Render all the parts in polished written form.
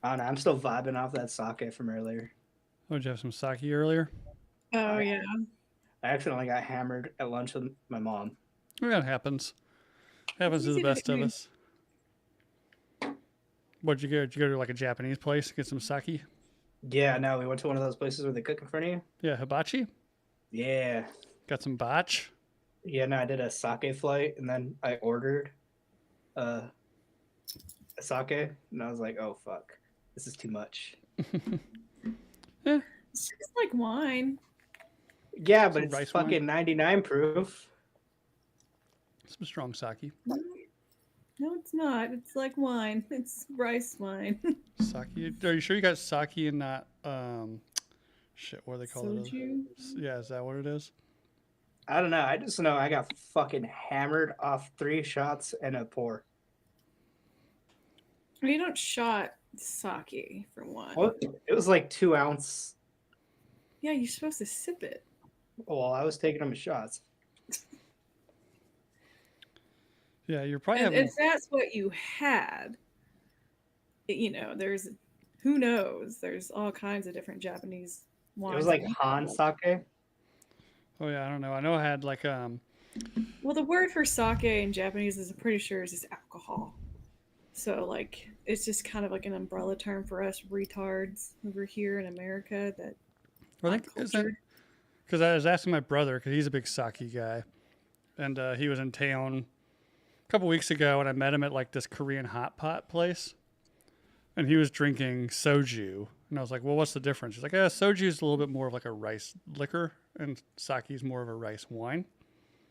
I don't know. I'm still vibing off that sake from earlier. Oh, did you have some sake earlier? Oh I yeah. I accidentally got hammered at lunch with my mom. Well, that happens. It's Happens to the easy to. best of us. What'd you go? Did you go to like a Japanese place get some sake? Yeah, no, we went to one of those places where they cook in front of you. Yeah, hibachi. Yeah. Got some botch. Yeah, no, I did a sake flight and then I ordered uh, a sake and I was like, oh fuck, this is too much. Yeah, It's just like wine. Yeah, but some it's rice wine. fucking 99 proof. Some strong sake. No, no, it's not. It's like wine. It's rice wine. Sake. Are you sure you got sake in that? Shit. What do they call it? Soju. Yeah, is that what it is? I don't know. I just know I got fucking hammered off 3 shots and a pour. Well, you don't shot sake for one. Well, it was like 2 ounce. Yeah, you're supposed to sip it. Well, I was taking them as shots. Yeah, you're probably And having. if that's what you had, there's who knows? There's all kinds of different Japanese It was wines. like Han sake. Oh yeah, I don't know. I know I had like Well, the word for sake in Japanese is I'm pretty sure is just alcohol. So like it's just kind of like an umbrella term for us retards over here in America that I aren't think is that cultured. because I was asking my brother because he's a big sake guy, and he was in town a couple weeks ago, and I met him at like this Korean hot pot place, and he was drinking soju, and I was like, "Well, what's the difference?" He's like, "Soju is a little bit more of like a rice liquor, and sake is more of a rice wine,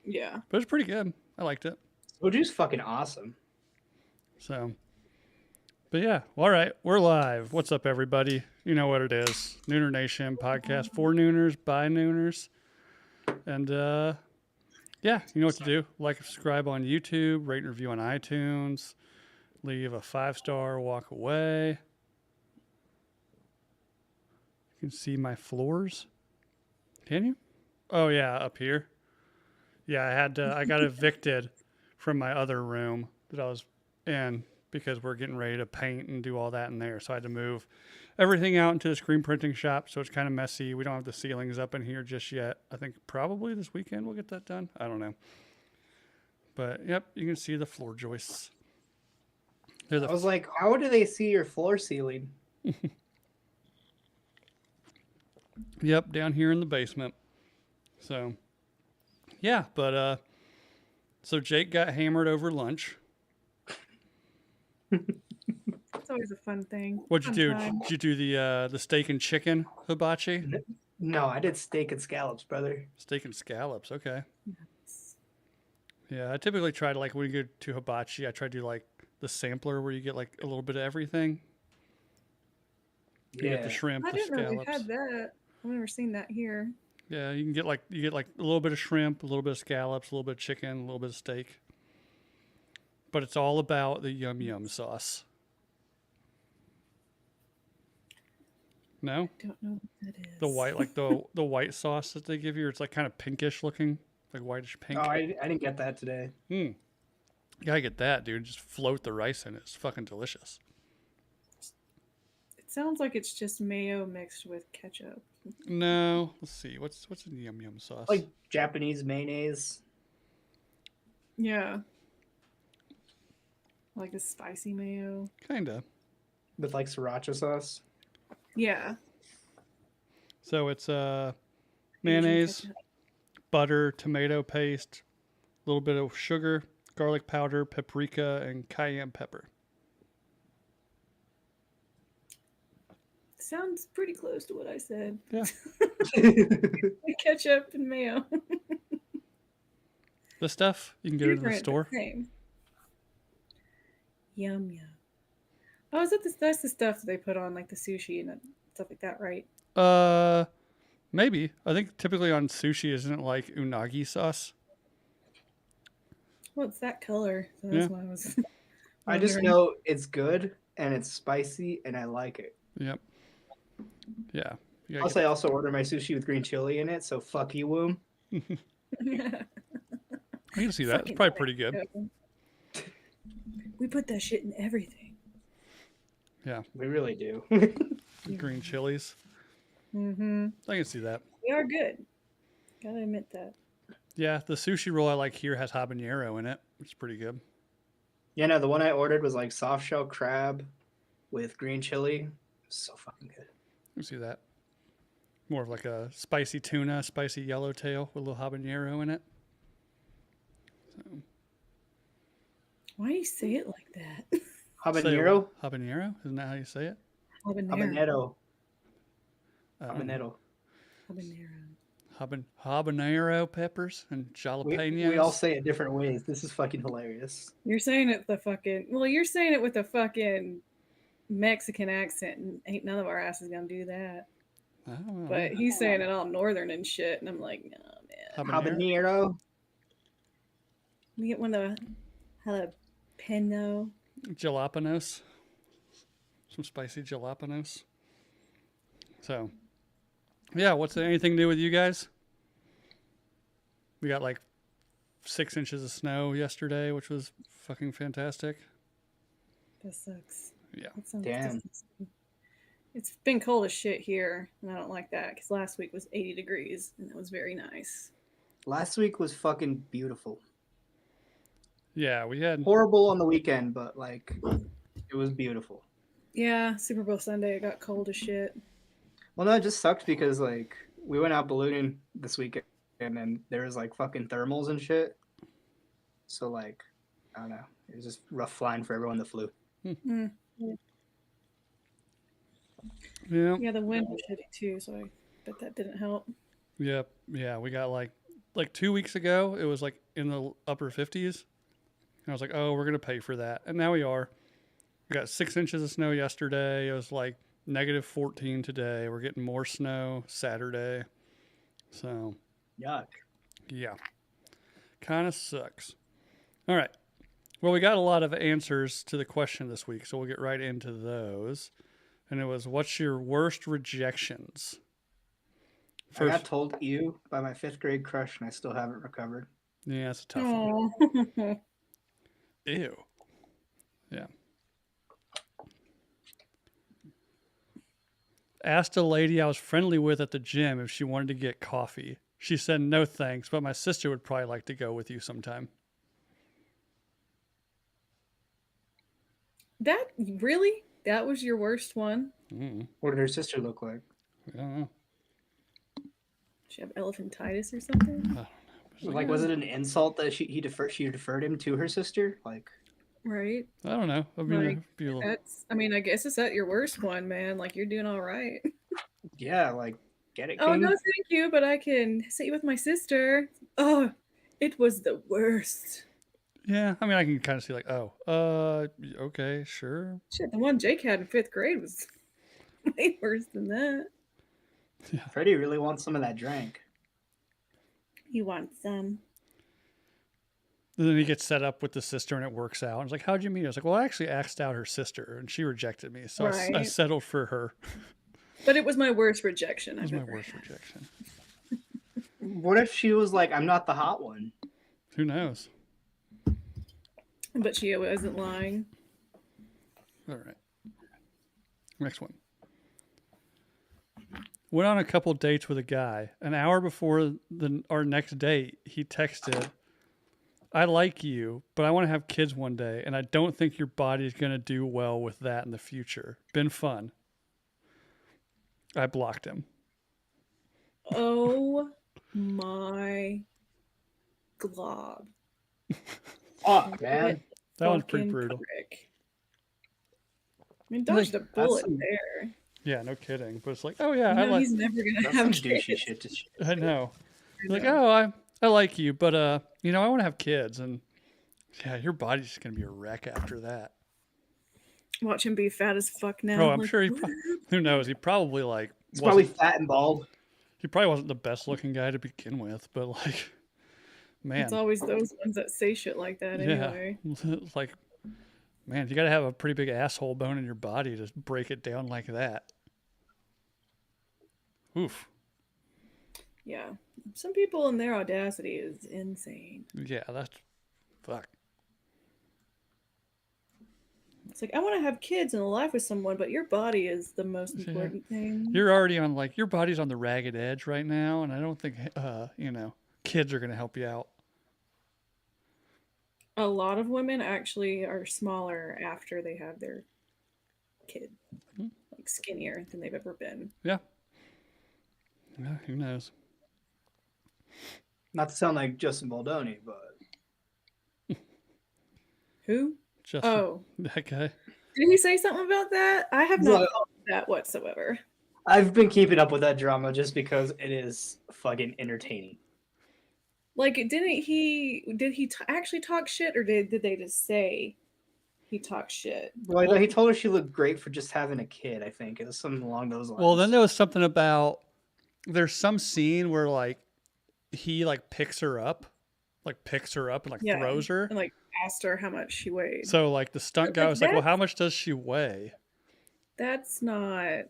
Yeah. but it's pretty good. I liked it." Soju's fucking awesome. So, but yeah, all right, we're live. What's up, everybody? You know what it is, Nooner Nation podcast for Nooners by Nooners, and yeah, you know what to do. Like, subscribe on YouTube, rate and review on iTunes, leave a 5-star, walk away. You can see my floors. Can you? Oh yeah, up here. Yeah, I got evicted from my other room that I was in because we're getting ready to paint and do all that in there. So I had to move everything out into the screen printing shop. So it's kind of messy. We don't have the ceilings up in here just yet. I think probably this weekend we'll get that done. I don't know. But yep, you can see the floor joists. They're I the was like, how do they see your floor ceiling? yep, down here in the basement. So yeah, but so Jake got hammered over lunch. It's always a fun thing. What'd you Fun do? time. Did you do the steak and chicken hibachi? No, I did steak and scallops, brother. Steak and scallops. Okay. Yeah, I typically try to like when you go to hibachi, I try to do like the sampler where you get like a little bit of everything. You get the Yeah. shrimp, I the didn't know we scallops. had that. I've never seen that here. Yeah, you get like a little bit of shrimp, a little bit of scallops, a little bit of chicken, a little bit of steak. But it's all about the yum yum sauce. No? I don't know what that is. The white like the white sauce that they give you, it's like kind of pinkish looking, like whitish Oh, pink. I didn't get that today. You gotta get that, dude. Just float the rice in it. It's fucking delicious. It sounds like it's just mayo mixed with ketchup. No, let's see. What's in the yum yum sauce? Like Japanese mayonnaise. Yeah. Like a spicy mayo. Kinda. With like sriracha sauce. Yeah. So it's Asian mayonnaise, ketchup. butter, tomato paste, a little bit of sugar, garlic powder, paprika, and cayenne pepper. Sounds pretty close to what I said. Yeah. Ketchup and mayo. This stuff you can get it in the Different, but store. same. Yum yum. Oh, is that that's the stuff that they put on like the sushi and stuff like that, right? Maybe. I think typically on sushi, isn't it like unagi sauce? Well, it's that color, so Yeah. that's why I was. I just wondering. know it's good and it's spicy and I like it. Yep. Yeah. You gotta Plus, I also order my sushi with green chili in it, so fuck you, womb. I can see that. It's probably pretty good. We put that shit in everything. Yeah, We really do. green chilies. Mm-hmm. I can see that. They are good. Gotta admit that. Yeah, the sushi roll I like here has habanero in it, which is pretty good. Yeah, no, the one I ordered was like soft shell crab with green chili. So fucking good. I can see that. More of like a spicy tuna, spicy yellowtail with a little habanero in it. So, Why do you say it like that? say what? Habanero? Habanero? Isn't that how you say it? Habanero. Habanero. Oh. Habanero. Habanero peppers and jalapenos. We all say it different ways. This is fucking hilarious. You're saying it the fucking you're saying it with a fucking Mexican accent, and ain't none of our asses gonna do that. Oh, But he's saying it all northern and shit, and I'm like, no, man. Habanero. Let me get one of the jalapeno. Jalapenos. Some spicy jalapenos. So, yeah, what's anything new with you guys? We got like 6 inches of snow yesterday, which was fucking fantastic. That sucks. Yeah. That sounds Damn. disgusting. It's been cold as shit here, and I don't like that because last week was 80 degrees, and it was very nice. Last week was fucking beautiful. Yeah, we had Horrible on the weekend, but like it was beautiful. Yeah, Super Bowl Sunday, it got cold as shit. Well, no, it just sucked because like we went out ballooning this weekend and there was like fucking thermals and shit. So like, I don't know. It was just rough flying for everyone that flew. Mm. yeah. Yeah, the wind was shitty too, so I bet that didn't help. Yep. Yeah, we got like 2 weeks ago, it was like in the upper 50s. And I was like, "Oh, we're going to pay for that." And now we are. We got 6 inches of snow yesterday. It was like -14 today. We're getting more snow Saturday. So, Yuck. yeah. Kind of sucks. All right. Well, we got a lot of answers to the question this week, so we'll get right into those. And it was, what's your worst rejections? I got told you by my 5th grade crush and I still haven't recovered. Yeah, it's a tough one. Oh. Ew. Yeah. Asked a lady I was friendly with at the gym if she wanted to get coffee. She said no thanks, but my sister would probably like to go with you sometime. That really? That was your worst one? What did her sister look like? I don't know. Did she have elephantitis or something? Like, was it an insult that she deferred him to her sister? Like, Right. I don't know. I mean, Like, it'd be a little... I guess it's at your worst one, man. Like, you're doing all right. yeah, like, get it, Oh, King? no, thank you, but I can sit with my sister. Oh, it was the worst. Yeah, I mean, I can kind of see like, oh, okay, sure. Shit, the one Jake had in 5th grade was way worse than that. Yeah. Freddie really wants some of that drink. He wants some. And then he gets set up with the sister and it works out. And it's like, how'd you meet? I was like, well, I actually asked out her sister and she rejected me. So I Right. settled for her. But it was my worst rejection. It was I've my ever worst had. rejection. What if she was like, I'm not the hot one? Who knows? But she wasn't lying. All right. Next one. Went on a couple dates with a guy. An hour before our next date, he texted, I like you, but I want to have kids one day, and I don't think your body's going to do well with that in the future. Been fun. I blocked him. Oh my glob. Fuck, man. That one's pretty Fucking brutal. prick. I mean, dodged a bullet some- there. Yeah, no kidding. But it's like, oh yeah, You I know, like. he's never gonna That's have some kids. douchey shit to shit. I know. I Like, know. oh, I like you, but I want to have kids, and yeah, your body's just gonna be a wreck after that. Watch him be fat as fuck now. Oh, I'm like, sure he. "What?" Who knows? He probably like. It's probably wasn't- fat and bald. He probably wasn't the best looking guy to begin with, but like, man, It's always those ones that say shit like that anyway. It's like, man, you got to have a pretty big asshole bone in your body to break it down like that. Oof. Yeah. Some people in their audacity is insane. Yeah, that's fuck. It's like I want to have kids and a life with someone, but your body is the most Yeah. important thing. You're already on like your body's on the ragged edge right now, and I don't think kids are gonna help you out. A lot of women actually are smaller after they have their kid, Hmm. like skinnier than they've ever been. Yeah. Yeah. Who knows? Not to sound like Justin Baldoni, but Who? Just Oh, that guy. did he say something about that? I have not so followed that whatsoever. I've been keeping up with that drama just because it is fucking entertaining. Like, didn't he? Did he actually talk shit, or did they just say he talked shit? Well, Well, he told her she looked great for just having a kid. I think it was something along those lines. well, then there was something about there's some scene where like he like picks her up and like Yeah, throws her. and like asked her how much she weighed. So like the stunt But guy like was like, "Well, how much does she weigh?" that's not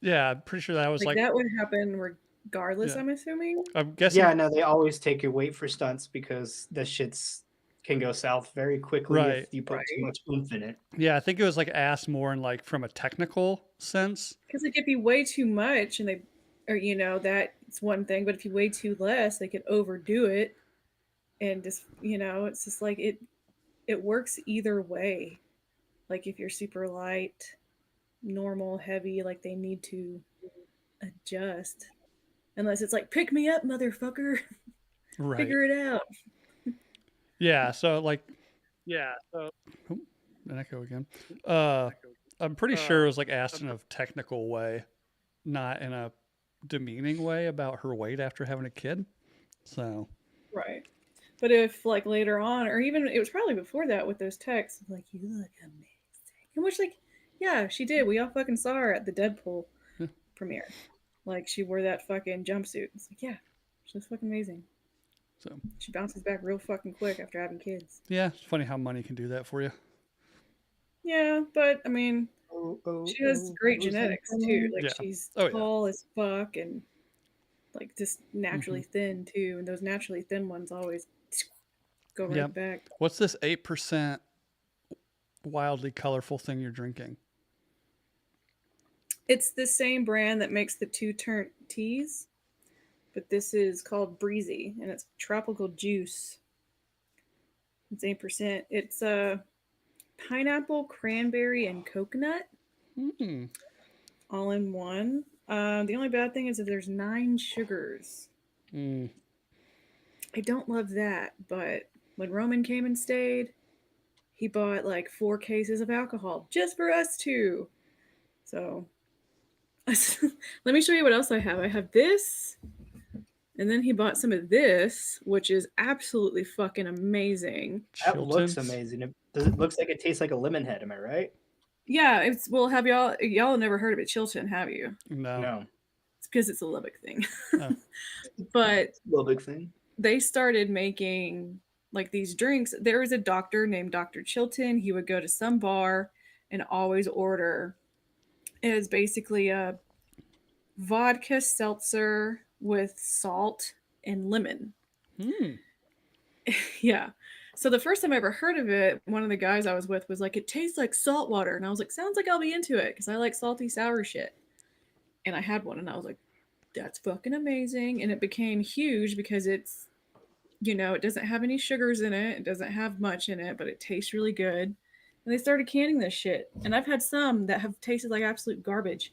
Yeah, I'm pretty sure that was like like that would happen regardless. yeah. I'm assuming. I'm guessing Yeah, no, they always take your weight for stunts because the shits can go south very quickly right. if you put too Right. much oomph in it. Yeah, I think it was like asked more in like from a technical sense. Because like if you weigh too much and they, or that's one thing. But if you weigh too less, they could overdo it, and just it's just like it works either way. Like if you're super light, normal, heavy, like they need to adjust. Unless it's like pick me up, motherfucker, Right. figure it out. Yeah, so like oh, an echo again. Uh I'm pretty sure it was like asked in a technical way, not in a demeaning way about her weight after having a kid. So Right. But if like later on, or even it was probably before that with those texts, like you look amazing, and which like, yeah, she did. We all fucking saw her at the Deadpool yeah. premiere. Like she wore that fucking jumpsuit. It's like, yeah, she looks fucking amazing. So She bounces back real fucking quick after having kids. yeah, it's funny how money can do that for you. Yeah, but I mean, she has great Rosie. genetics too. Like Yeah. she's Oh yeah. tall as fuck and like just naturally Mm-hmm. thin too. And those naturally thin ones always go right Yep. back. What's this 8% wildly colorful thing you're drinking? It's the same brand that makes the two turnt teas, but this is called Breezy and it's tropical juice. It's 8%. It's pineapple, cranberry, and coconut Mm. all in one. The only bad thing is that there's 9 sugars. Mm. I don't love that, but when Roman came and stayed, he bought like 4 cases of alcohol just for us two. So let me show you what else I have. I have this, and then he bought some of this, which is absolutely fucking amazing. That looks Chilton's. amazing. It looks like it tastes like a lemon head. Am I right? Yeah, it's well. Have y'all never heard of it, Chilton? Have you? No. No, It's because it's a Lubbock thing. Oh. But little big thing. they started making like these drinks. There was a doctor named Dr. Chilton. He would go to some bar and always order. It is basically a vodka seltzer with salt and lemon. Mm. Yeah. So the first time I ever heard of it, one of the guys I was with was like, "It tastes like salt water," and I was like, "Sounds like I'll be into it because I like salty sour shit." And I had one, and I was like, "That's fucking amazing!" And it became huge because it doesn't have any sugars in it. It doesn't have much in it, but it tastes really good. And they started canning this shit, and I've had some that have tasted like absolute garbage.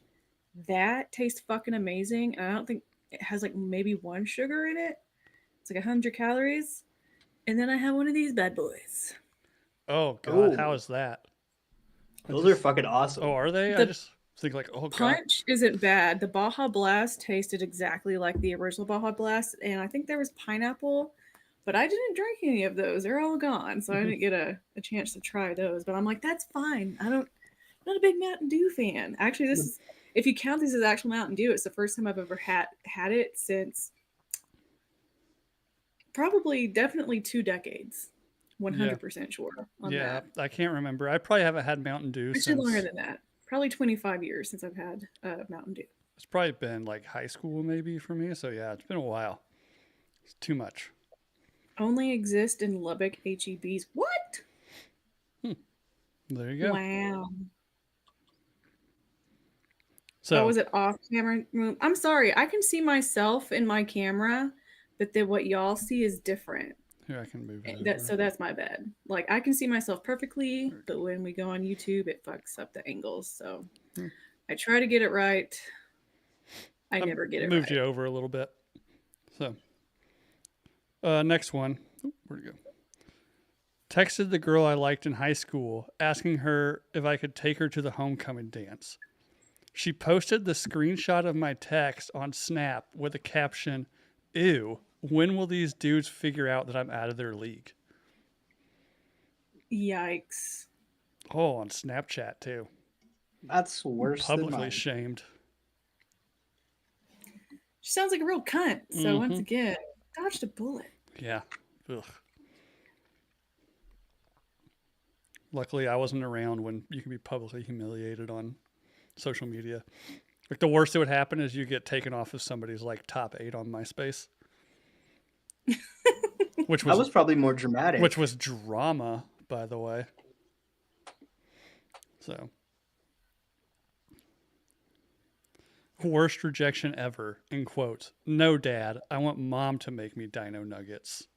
That tastes fucking amazing, and I don't think it has like maybe 1 sugar in it. It's like 100 calories. And then I have one of these bad boys. Oh God, Ooh. how is that? Those are fucking awesome. Oh, are they? I The just think like, oh God. punch isn't bad. The Baja Blast tasted exactly like the original Baja Blast, and I think there was pineapple, but I didn't drink any of those. They're all gone, so I didn't get a chance to try those. But I'm like, that's fine. I'm not a big Mountain Dew fan. Actually, this is, if you count this as actual Mountain Dew, it's the first time I've ever had it since probably definitely 2 decades. 100% sure on Yeah, that. I can't remember. I probably haven't had Mountain Dew Actually, since longer than that. Probably 25 years since I've had Mountain Dew. it's probably been like high school maybe for me. So yeah, it's been a while. It's too much. Only exist in Lubbock HEBs. What? There you go. Wow. Oh, So was it off camera? I'm sorry. I can see myself in my camera, but then what y'all see is different. here I can move it That over. so that's my bad. Like I can see myself perfectly, but when we go on YouTube, it fucks up the angles. So Hmm. I try to get it right. I never get it Moved right. you over a little bit. So next one. Where'd it go? Texted the girl I liked in high school, asking her if I could take her to the homecoming dance. She posted the screenshot of my text on Snap with a caption, "Ew, when will these dudes figure out that I'm out of their league?" Yikes. Oh, on Snapchat too. That's worse than Publicly mine. shamed. She sounds like a real cunt. So once Mm-hmm. again, dodged a bullet. Yeah. Ugh. Luckily, I wasn't around when you can be publicly humiliated on social media. Like the worst that would happen is you get taken off of somebody's like top 8 on MySpace, which That was was probably more dramatic. drama, by the way. So worst rejection ever, in quotes. No, dad, I want mom to make me dino nuggets.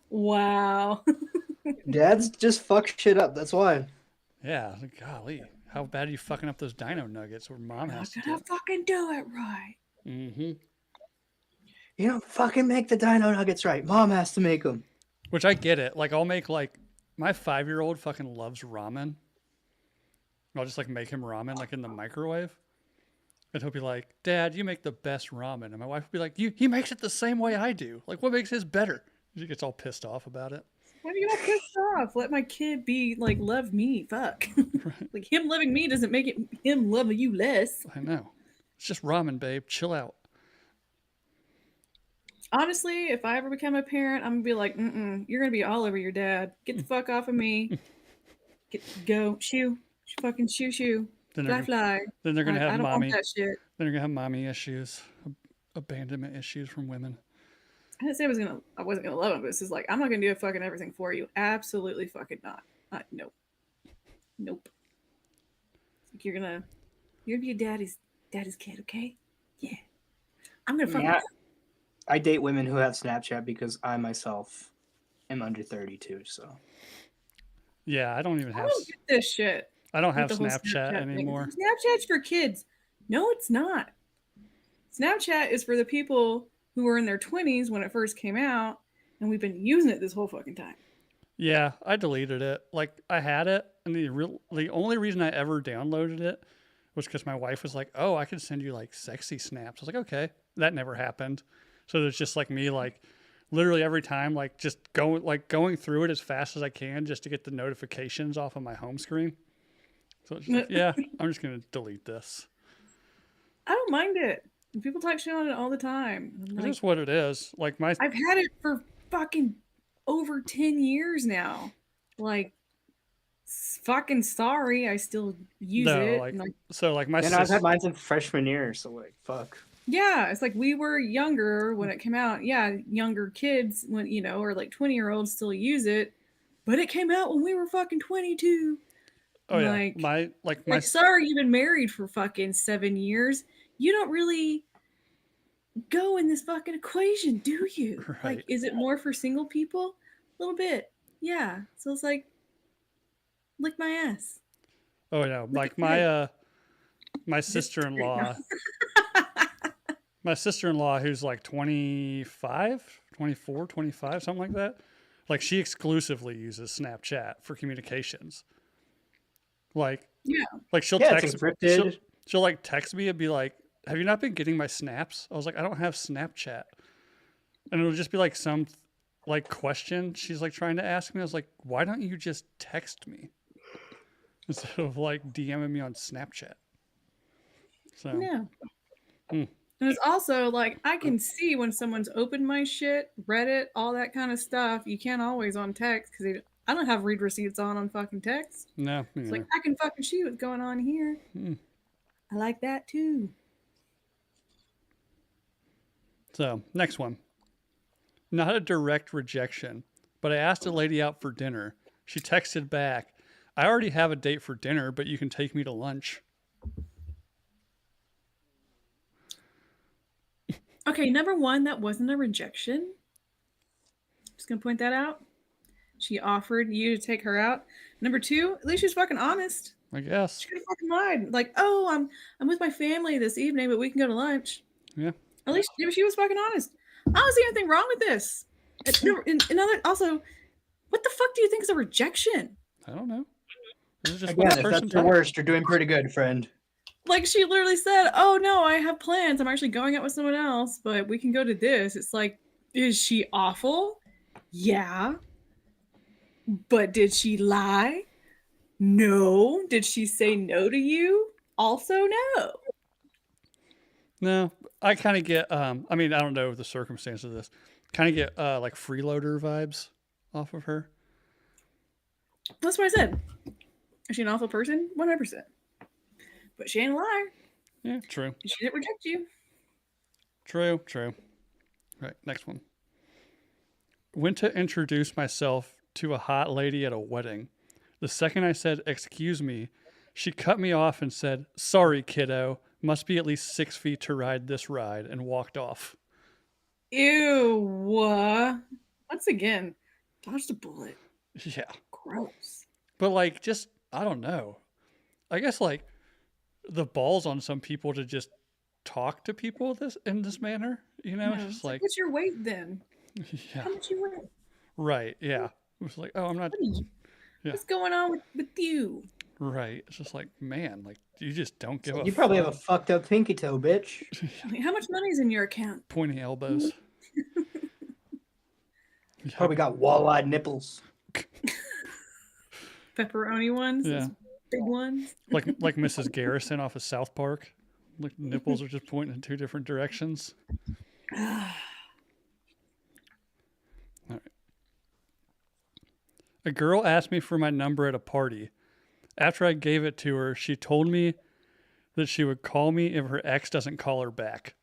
Wow. Dads just fuck shit up. That's why. Yeah, golly. How bad are you fucking up those dino nuggets where mom Not has to do gonna it? fucking do it right. Mm-hmm. You don't fucking make the dino nuggets right. Mom has to make them. Which I get it. Like I'll make like my 5-year-old fucking loves ramen. I'll just like make him ramen like in the microwave. And he'll be like, "Dad, you make the best ramen." And my wife will be like, he makes it the same way I do. Like, what makes his better?" She gets all pissed off about it. Why do you get all pissed off? Let my kid be like love me. Fuck. Right. Like him loving me doesn't make it him loving you less. I know. It's just ramen, babe. Chill out. Honestly, if I ever become a parent, I'm gonna be like, you're gonna be all over your dad. Get the fuck off of me. Go shoo, fucking shoo, Then fly they're fly. then they're gonna have I don't want mommy. that shit. Then they're gonna have mommy issues, abandonment issues from women. I didn't say I wasn't gonna love him, but it's just like I'm not gonna do fucking everything for you. Absolutely fucking not. Nope. Nope. It's like you're gonna be your daddy's kid, okay? Yeah. I'm gonna fucking Yeah, I date women who have Snapchat because I myself am under 32. So Yeah, I don't even I have. don't get this shit I don't with have the whole Snapchat Snapchat thing. It's anymore. like, Snapchat's for kids. No, it's not. Snapchat is for the people who were in their 20s when it first came out, and we've been using it this whole fucking time. Yeah, I deleted it. Like I had it, and the only reason I ever downloaded it was because my wife was like, "Oh, I can send you like sexy snaps." I was like, "Okay." That never happened. So there's just like me, like literally every time, like just going through it as fast as I can just to get the notifications off of my home screen. So it's just like, yeah, I'm just gonna delete this. I don't mind it. People talk shit on it all the time. I'm It's like, just what it is. Like my I've had it for fucking over 10 years now. Like, fucking sorry, I still use no, it. like And like, so like my and I've had sis. mine since freshman year. So like, fuck. yeah, it's like we were younger when it came out. Yeah, younger kids, when or like 20-year-olds still use it, but it came out when we were fucking 22. Oh yeah, Like, my sorry, you've been married for fucking 7 years. You don't really go in this fucking equation, do you? Like, right. is it more for single people? A little bit. Yeah. So it's like, lick my ass. Oh no, Lick like it good. my Just kidding. No. sister-in-law my sister-in-law who's like 25, 24, 25, something like that. Like she exclusively uses Snapchat for communications. Like Yeah. like she'll Yeah, it's text encrypted. she'll like text me and be like, "Have you not been getting my snaps?" I was like, "I don't have Snapchat." And it'll just be like some like question she's like trying to ask me. I was like, "Why don't you just text me instead of like DMing me on Snapchat?" So, Yeah. hmm. And it's also like I can see when someone's opened my shit, read it, all that kind of stuff. You can't always on text because I don't have read receipts on fucking text. No, me It's like neither. I can fucking see what's going on here. Hmm. I like that too. So, next one. Not a direct rejection, but I asked a lady out for dinner. She texted back, I already have a date for dinner, but you can take me to lunch. Okay, number one, that wasn't a rejection. Just gonna point that out. She offered you to take her out. Number two, at least she's fucking honest. I guess. She could have fucking lied. Like, oh, I'm with my family this evening, but we can go to lunch. Yeah. At least she was fucking honest. I don't see anything wrong with this. Also, what the fuck do you think is a rejection? I don't know. This is just Again, what if person that's your typed. worst, you're doing pretty good, friend. Like she literally said, "Oh no, I have plans. I'm actually going out with someone else, but we can go to this." It's like, is she awful? Yeah. But did she lie? No. Did she say no to you? Also no. No, I kind of get. I mean, I don't know the circumstance of this. Kind of get like freeloader vibes off of her. That's what I said. Is she an awful person? 100%. But she ain't a liar. Yeah, true. She didn't reject you. True. Right, next one. Went to introduce myself to a hot lady at a wedding. The second I said, "Excuse me," she cut me off and said, "Sorry, kiddo. Must be at least 6 feet to ride this ride," and walked off. Ew. Once again, dodged a bullet. Yeah. Gross. But like, just, I don't know. I guess like the balls on some people to just talk to people in this manner, you know? Yeah. Just like, What's your weight then? yeah. How much you weigh? Right, yeah. It was like, oh, I'm not, yeah. What's going on with you? Right. It's just like, man, like, you just don't give a You probably have a fuck. fucked up pinky toe, bitch. Like, how much money's in your account? Pointy elbows. Yeah. Probably got wall-eyed nipples. Pepperoni ones? Yeah. Those big ones? like Mrs. Garrison off of South Park. Like nipples are just pointing in two different directions. All right. A girl asked me for my number at a party. After I gave it to her, she told me that she would call me if her ex doesn't call her back.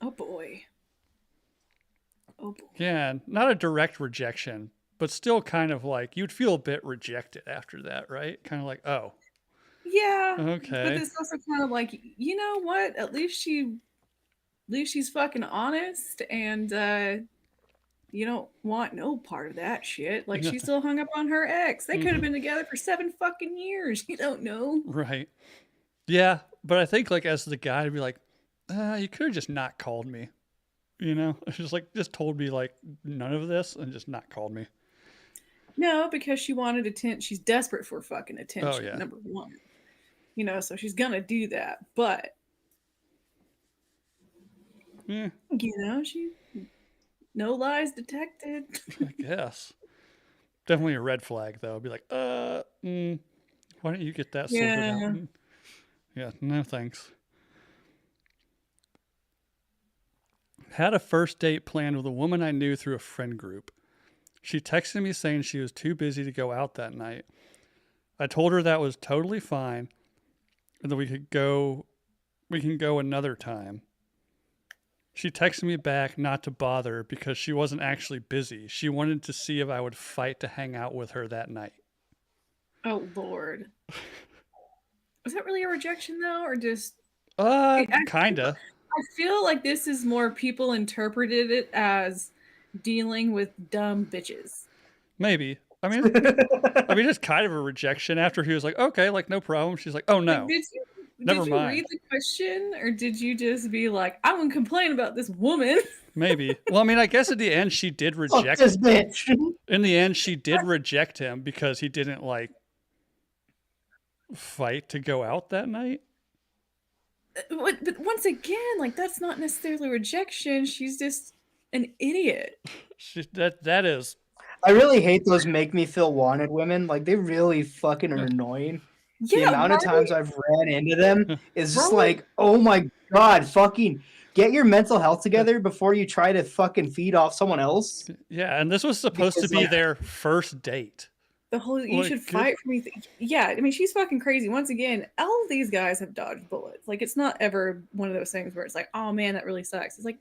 Oh boy. Oh boy. Yeah, not a direct rejection, but still kind of like you'd feel a bit rejected after that, right? Kind of like, oh, Yeah. okay. But it's also kind of like, you know what? At least she's fucking honest, and you don't want no part of that shit. Like she still hung up on her ex. They could have been together for 7 fucking years. You don't know. Right. Yeah, but I think like as the guy to be like, you could have just not called me. You know, it's just like just told me like none of this and just not called me. No, because she wanted attention. She's desperate for fucking attention. Oh, yeah. Number one. You know, so she's gonna do that. But Yeah, you know, no lies detected. I guess. Definitely a red flag though. Be like, why don't you get that sorted Yeah. out? Yeah, no thanks. Had a first date planned with a woman I knew through a friend group. She texted me saying she was too busy to go out that night. I told her that was totally fine and that we can go another time. She texted me back not to bother because she wasn't actually busy. She wanted to see if I would fight to hang out with her that night. Oh Lord. Was that really a rejection though, or just? Kinda. I feel like this is more people interpreted it as dealing with dumb bitches. Maybe. I mean, it's kind of a rejection after he was like, okay, like no problem. She's like, oh no, Like, never did you mind. read the question, or did you just be like, I wouldn't complain about this woman? Maybe. Well, I mean, I guess at the end she did Fuck reject this bitch. In the end, she did reject him because he didn't like fight to go out that night. But once again, like that's not necessarily rejection. She's just an idiot. That is. I really hate those make me feel wanted women. Like they really fucking are annoying. The Yeah, amount of times I've ran into them is just Right. like, oh my god, fucking get your mental health together before you try to fucking feed off someone else. Yeah, and this was supposed to Because, be like- their first date. The whole you Like, should good. fight for me. Yeah, I mean, she's fucking crazy. Once again, all of these guys have dodged bullets. Like, it's not ever one of those things where it's like, oh man, that really sucks. It's like,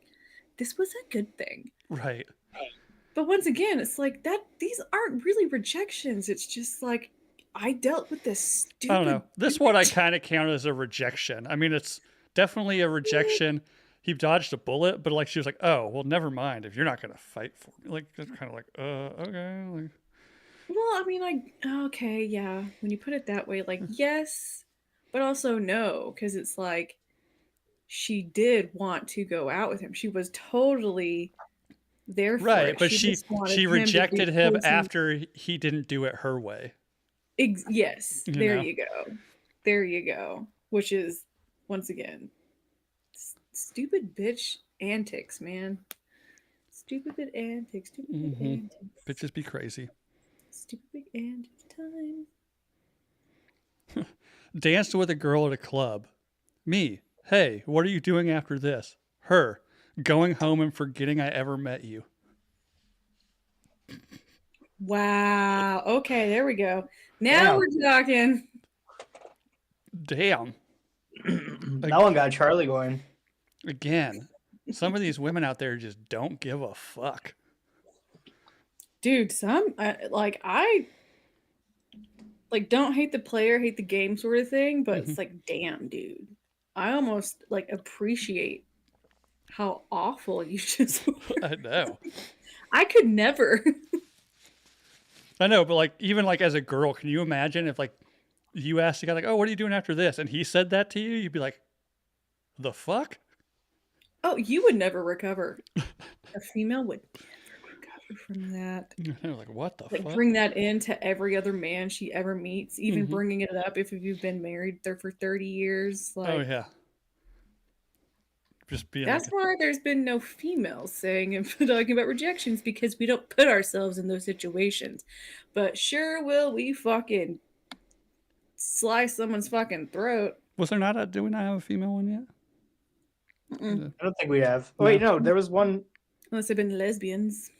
this was a good thing. Right. But once again, it's like that. These aren't really rejections. It's just like I dealt with this stupid. I don't know. This one I kind of count as a rejection. I mean, it's definitely a rejection. He dodged a bullet, but like she was like, "Oh, well, never mind. If you're not gonna fight for me, like it's kind of like, okay." Like, Well, I mean, okay, yeah. When you put it that way, like yes, but also no, because it's like she did want to go out with him. She was totally there for right, it. but She just wanted she him to rejected be him close and after he didn't do it her way. yes, You there know? you go. There you go. Which is once again stupid bitch antics, man. Stupid bit antics, stupid bit antics. Bitches be crazy. Stupid big antics time. Danced with a girl at a club. Me. Hey, what are you doing after this? Her. Going home and forgetting I ever met you. Wow. Okay, there we go. Now we're talking. Damn. That one got Charlie going. Again, some of these women out there just don't give a fuck. Dude, some I don't hate the player, hate the game sort of thing, but it's like, damn, dude. I almost like appreciate how awful you just were. I know. I could never. I know, but like even like as a girl, can you imagine if like you asked a guy like, "Oh, what are you doing after this?" and he said that to you, you'd be like, "The fuck?" Oh, you would never recover. A female would never recover from that. Like, what the Like fuck? bring that into every other man she ever meets, even bringing it up if you've been married there for 30 years. Like, Oh yeah. Just being that's like, why there's been no females saying and talking about rejections, because we don't put ourselves in those situations. But sure will we fucking slice someone's fucking throat. was there not a? Do we not have a female one yet? I don't think we have. Oh, wait, no, there was one. Unless they've been lesbians.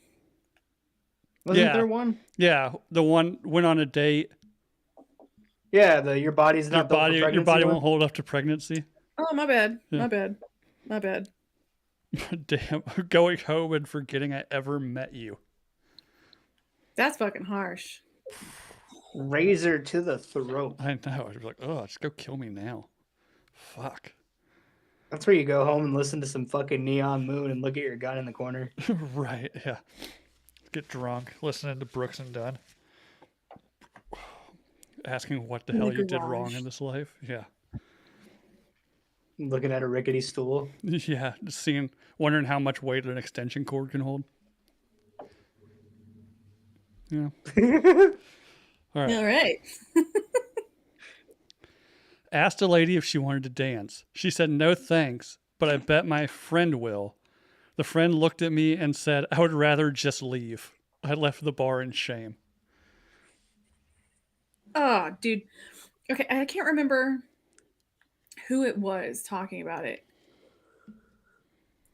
Wasn't there one? Yeah, the one went on a date. Yeah, your body's not built for Your pregnancy body one? won't hold up to pregnancy. Oh, my bad. Yeah. My bad. My bad. Damn, going home and forgetting I ever met you. That's fucking harsh. Razor to the throat. I know. I'd be like, oh, just go kill me now. Fuck. That's where you go home and listen to some fucking Neon Moon and look at your gun in the corner. Right, yeah. Get drunk, listening to Brooks and Dunn. Asking what the hell you did wrong in this life. Yeah. Looking at a rickety stool. Yeah, just wondering how much weight an extension cord can hold. Yeah. All right. All right. Asked a lady if she wanted to dance. She said no thanks, but I bet my friend will. The friend looked at me and said, I would rather just leave. I left the bar in shame. Oh, dude. Okay, I can't remember who it was talking about it.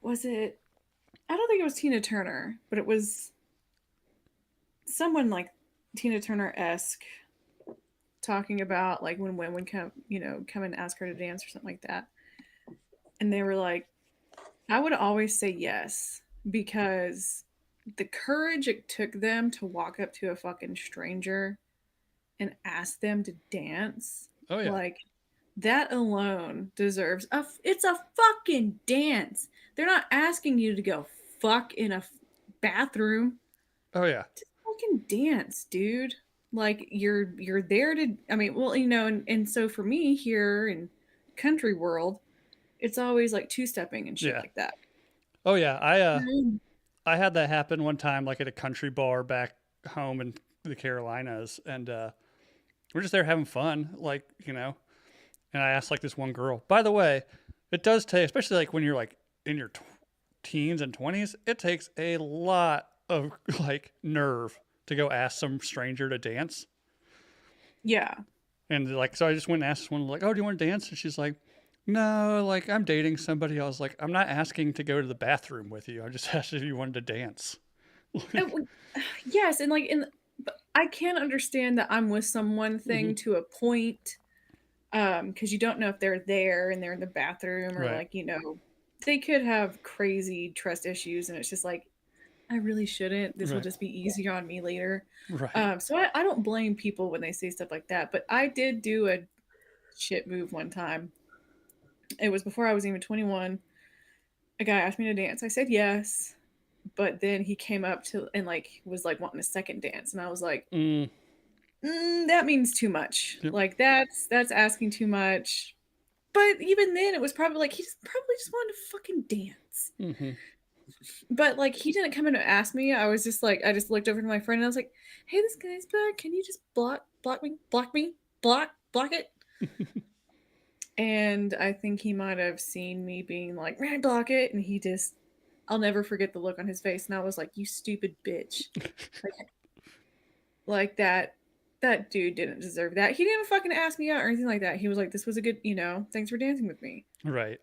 Was it? I don't think it was Tina Turner, but it was someone like Tina Turner-esque talking about like when women come and ask her to dance or something like that. And they were like, I would always say yes, because the courage it took them to walk up to a fucking stranger and ask them to dance. Oh, yeah. Like, that alone deserves it's a fucking dance. They're not asking you to go fuck in a bathroom. Oh, yeah. Just fucking dance, dude. Like, you're there to, I mean, well, and so for me here in country world, it's always like two-stepping and shit like that. Oh, yeah. I had that happen one time, like at a country bar back home in the Carolinas, and we're just there having fun, like, and I asked like this one girl, by the way, it does take, especially like when you're like in your teens and 20s, it takes a lot of like nerve to go ask some stranger to dance. Yeah. And like, so I just went and asked this one, like, oh, do you want to dance? And she's like, no, like I'm dating somebody. I was like, I'm not asking to go to the bathroom with you. I just asked if you wanted to dance. Yes, and like I can understand that I'm with someone thing to a point, because you don't know if they're there and they're in the bathroom or Right. like, they could have crazy trust issues and it's just like, I really shouldn't. This will Right. just be easier on me later. Right. So I don't blame people when they say stuff like that, but I did do a shit move one time. It was before I was even 21. A guy asked me to dance. I said yes, but then he came up to and like was like wanting a second dance, and I was like, Mm, that means too much. Yep. Like that's asking too much. But even then, it was probably like he probably just wanted to fucking dance. mm-hmm. But like he didn't come in and ask me. I was just like I just looked over to my friend and I was like, "Hey, this guy's back. Can you just block me, block it?" And I think he might have seen me being like, "Man, block it," and he just. I'll never forget the look on his face, and I was like, "You stupid bitch!" like that. That dude didn't deserve that. He didn't fucking ask me out or anything like that. He was like, "This was a good, thanks for dancing with me." Right.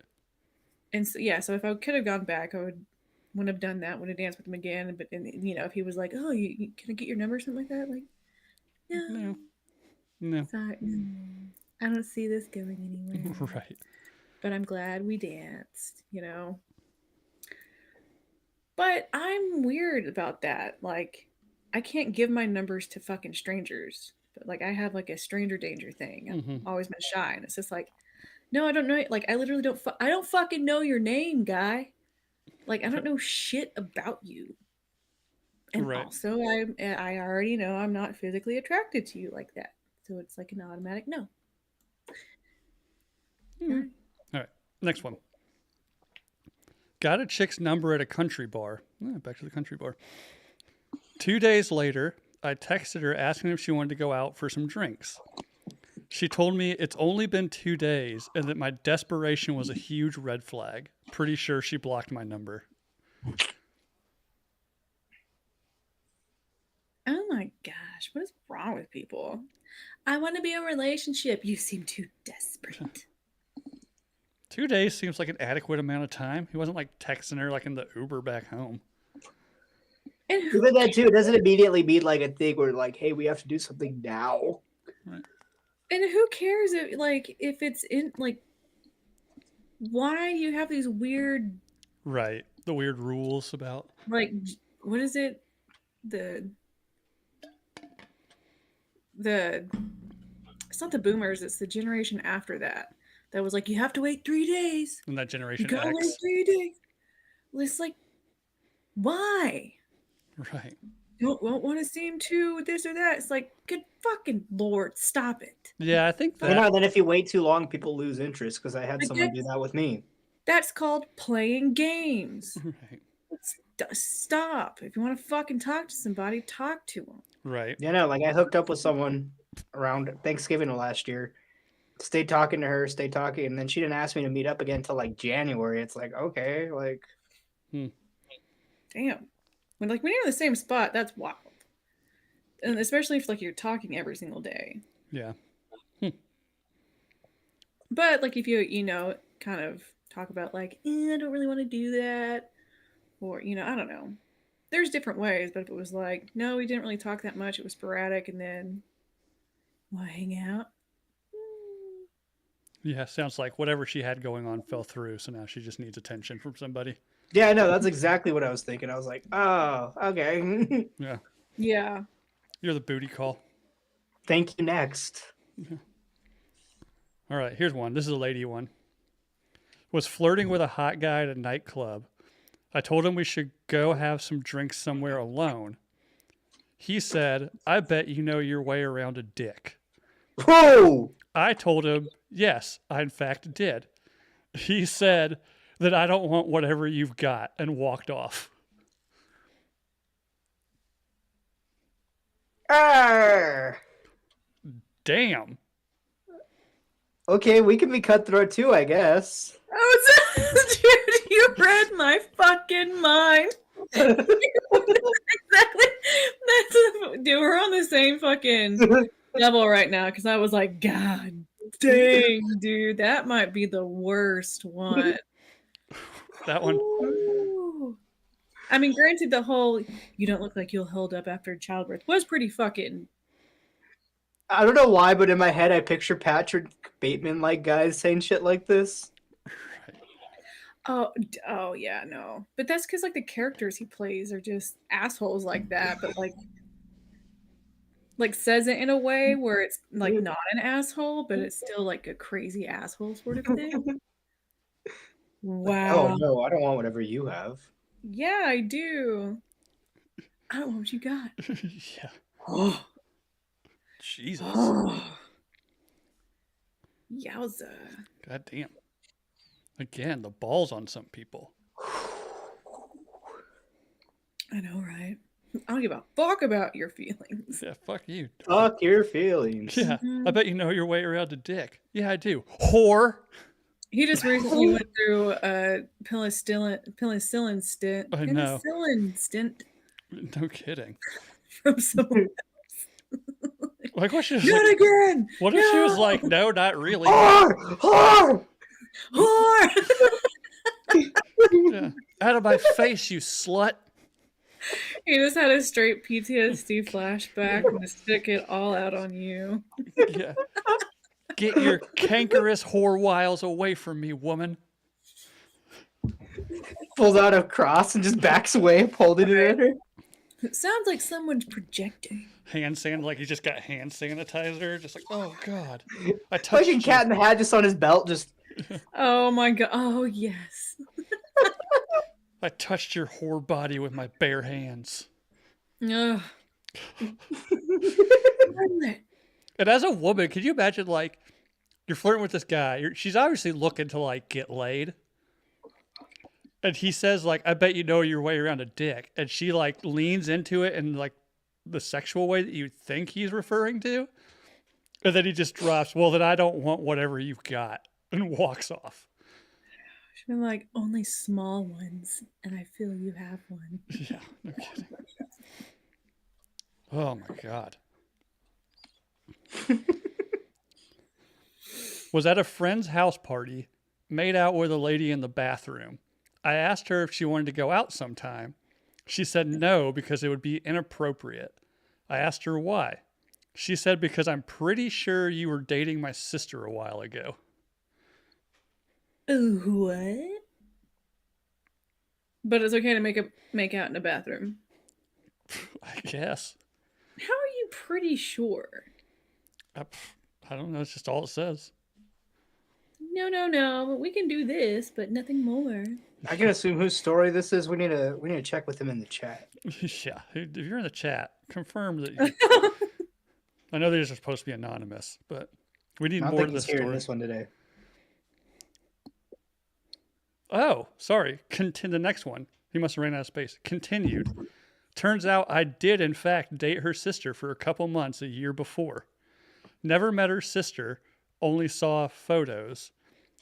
And so, yeah, so if I could have gone back, I wouldn't have done that. Would have danced with him again. But if he was like, "Oh, can I get your number?" or something like that, like, No. sorry, no, I don't see this going anywhere. Right. But I'm glad we danced. But I'm weird about that. Like, I can't give my numbers to fucking strangers. But like, I have like a stranger danger thing. I've always been shy, and it's just like, no, I don't know. Like, I literally don't. I don't fucking know your name, guy. Like, I don't know shit about you. And Right. also, I already know I'm not physically attracted to you like that. So it's like an automatic no. All right. Next one. Got a chick's number at a country bar. Back to the country bar. 2 days later, I texted her asking if she wanted to go out for some drinks. She told me it's only been 2 days and that my desperation was a huge red flag. Pretty sure she blocked my number. Oh my gosh, what is wrong with people? I want to be in a relationship. You seem too desperate. 2 days seems like an adequate amount of time. He wasn't like texting her like in the Uber back home. And Even that too, it doesn't immediately mean like a thing where like, hey, we have to do something now. Right. And who cares if it's in like why do you have these weird Right. The weird rules about like what is it? The it's not the boomers, it's the generation after that. That was like you have to wait 3 days. in that You Generation gotta wait X. 3 days. Well, it's like why? Right. Don't want to seem too this or that. It's like, good fucking lord, stop it. Yeah, I think that. Then if you wait too long, people lose interest because I had someone do that with me. That's called playing games. Right. Stop. If you want to fucking talk to somebody, talk to them. Right. Yeah, like I hooked up with someone around Thanksgiving of last year. Stayed talking to her, and then she didn't ask me to meet up again until like January. It's like, okay, like Damn. When you're in the same spot, that's wild. And especially if like you're talking every single day. Yeah. But like if you kind of talk about like, I don't really want to do that. Or, I don't know. There's different ways, but if it was like, no, we didn't really talk that much, it was sporadic, and then why hang out? Yeah, sounds like whatever she had going on fell through, so now she just needs attention from somebody. yeah, no, that's exactly what I was thinking. I was like, oh, okay. Yeah. Yeah. You're the booty call. Thank you, next. All right, here's one. This is a lady one. Was flirting with a hot guy at a nightclub. I told him we should go have some drinks somewhere alone. He said, I bet you know your way around a dick. Whoa! I told him, yes, I in fact did. He said that I don't want whatever you've got and walked off. Damn. Okay, we can be cutthroat too, I guess. Dude, you read my fucking mind. Exactly. Dude, we're on the same fucking level right now because I was like, God dang, dude, that might be the worst one. That one. Ooh. I mean, granted, the whole "you don't look like you'll hold up after childbirth" was pretty fucking. I don't know why, but in my head, I picture Patrick Bateman like guys saying shit like this. Oh yeah, no. But that's because like the characters he plays are just assholes like that. But like says it in a way where it's like not an asshole, but it's still like a crazy asshole sort of thing. Oh Wow. no, I don't want whatever you have. Yeah, I do. I don't know what you got. Yeah. Oh, Jesus. yowza. God damn. Again, the balls on some people. I know, right? I don't give a fuck about your feelings. Yeah, fuck you. Fuck your feelings. Yeah, I bet you know your way around a dick. Yeah, I do. Whore. He just recently went through a penicillin stint. I know. Penicillin stint No kidding. from someone. Like, what she was Not like, again. what if she was like, no, not really. Whore! Whore! Yeah. Out of my face, you slut. He just had a straight PTSD flashback and to stick it all out on you. Yeah. Get your cankerous whore wiles away from me, woman. Pulls out a cross and just backs away, holding it at her. It sounds like someone's projecting. Hand sand, like he just got hand sanitizer. Just like, oh god, I touched Fucking you. Cat in the Hat just on his belt, just Oh my god. Oh, yes. I touched your whore body with my bare hands. Ugh. And as a woman, can you imagine like you're flirting with this guy? She's obviously looking to like get laid, and he says like, "I bet you know your way around a dick," and she like leans into it in like the sexual way that you think he's referring to, and then he just drops, "Well, then I don't want whatever you've got," and walks off. She's been like, only small ones, and I feel you have one. Yeah, no kidding. Oh my god. Was at a friend's house party, made out with a lady in the bathroom. I asked her if she wanted to go out sometime. She said no because it would be inappropriate. I asked her why. She said because I'm pretty sure you were dating my sister a while ago. Ooh, what? But it's okay to make out in a bathroom. I guess. How are you pretty sure? I don't know. It's just all it says. No. We can do this, but nothing more. I can assume whose story this is. We need to check with him in the chat. Yeah. If you're in the chat, confirm that you... I know these are supposed to be anonymous, but we need I don't more think of he's this hearing story. this one today. Oh, sorry. The next one. He must have ran out of space. Continued. Turns out I did, in fact, date her sister for a couple months a year before. Never met her sister, only saw photos.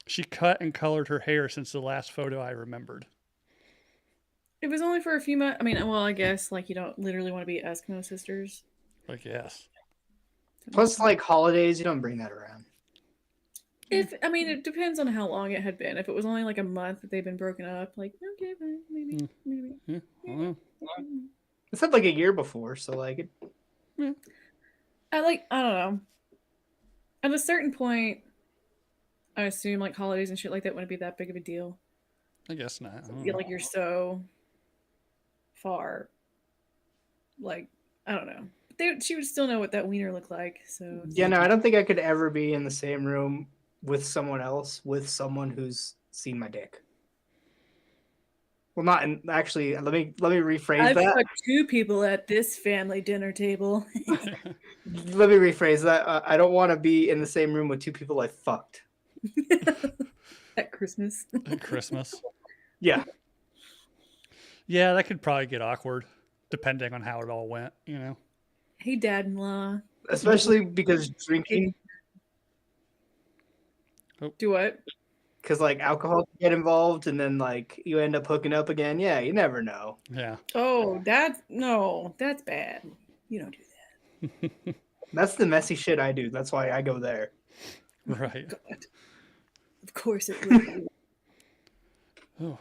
She cut and colored her hair since the last photo I remembered. It was only for a few months. I mean, well, I guess like you don't literally want to be Eskimo sisters. Like, yes. Plus, like holidays, you don't bring that around. It depends on how long it had been. If it was only like a month that they've been broken up, like okay, fine, maybe. Yeah, well, It said like a year before, so like it. I don't know. At a certain point, I assume like holidays and shit like that wouldn't be that big of a deal. I guess not. I don't Yeah, know. like you're so far. Like I don't know. She would still know what that wiener looked like. So Yeah, no, I don't think I could ever be in the same room with someone else with someone who's seen my dick. Well, not in, actually. Let me rephrase I've that. fucked two people at this family dinner table. Let me rephrase that. I don't want to be in the same room with two people I fucked. At Christmas. At Christmas. Yeah. Yeah, that could probably get awkward, depending on how it all went, you know? Hey, dad-in-law. Especially because drinking, Do what? because like alcohol can get involved and then like you end up hooking up again. Yeah, you never know. Yeah. Oh, that's bad. You don't do that. That's the messy shit I do. That's why I go there. Right. God. Of course it would be. Oh.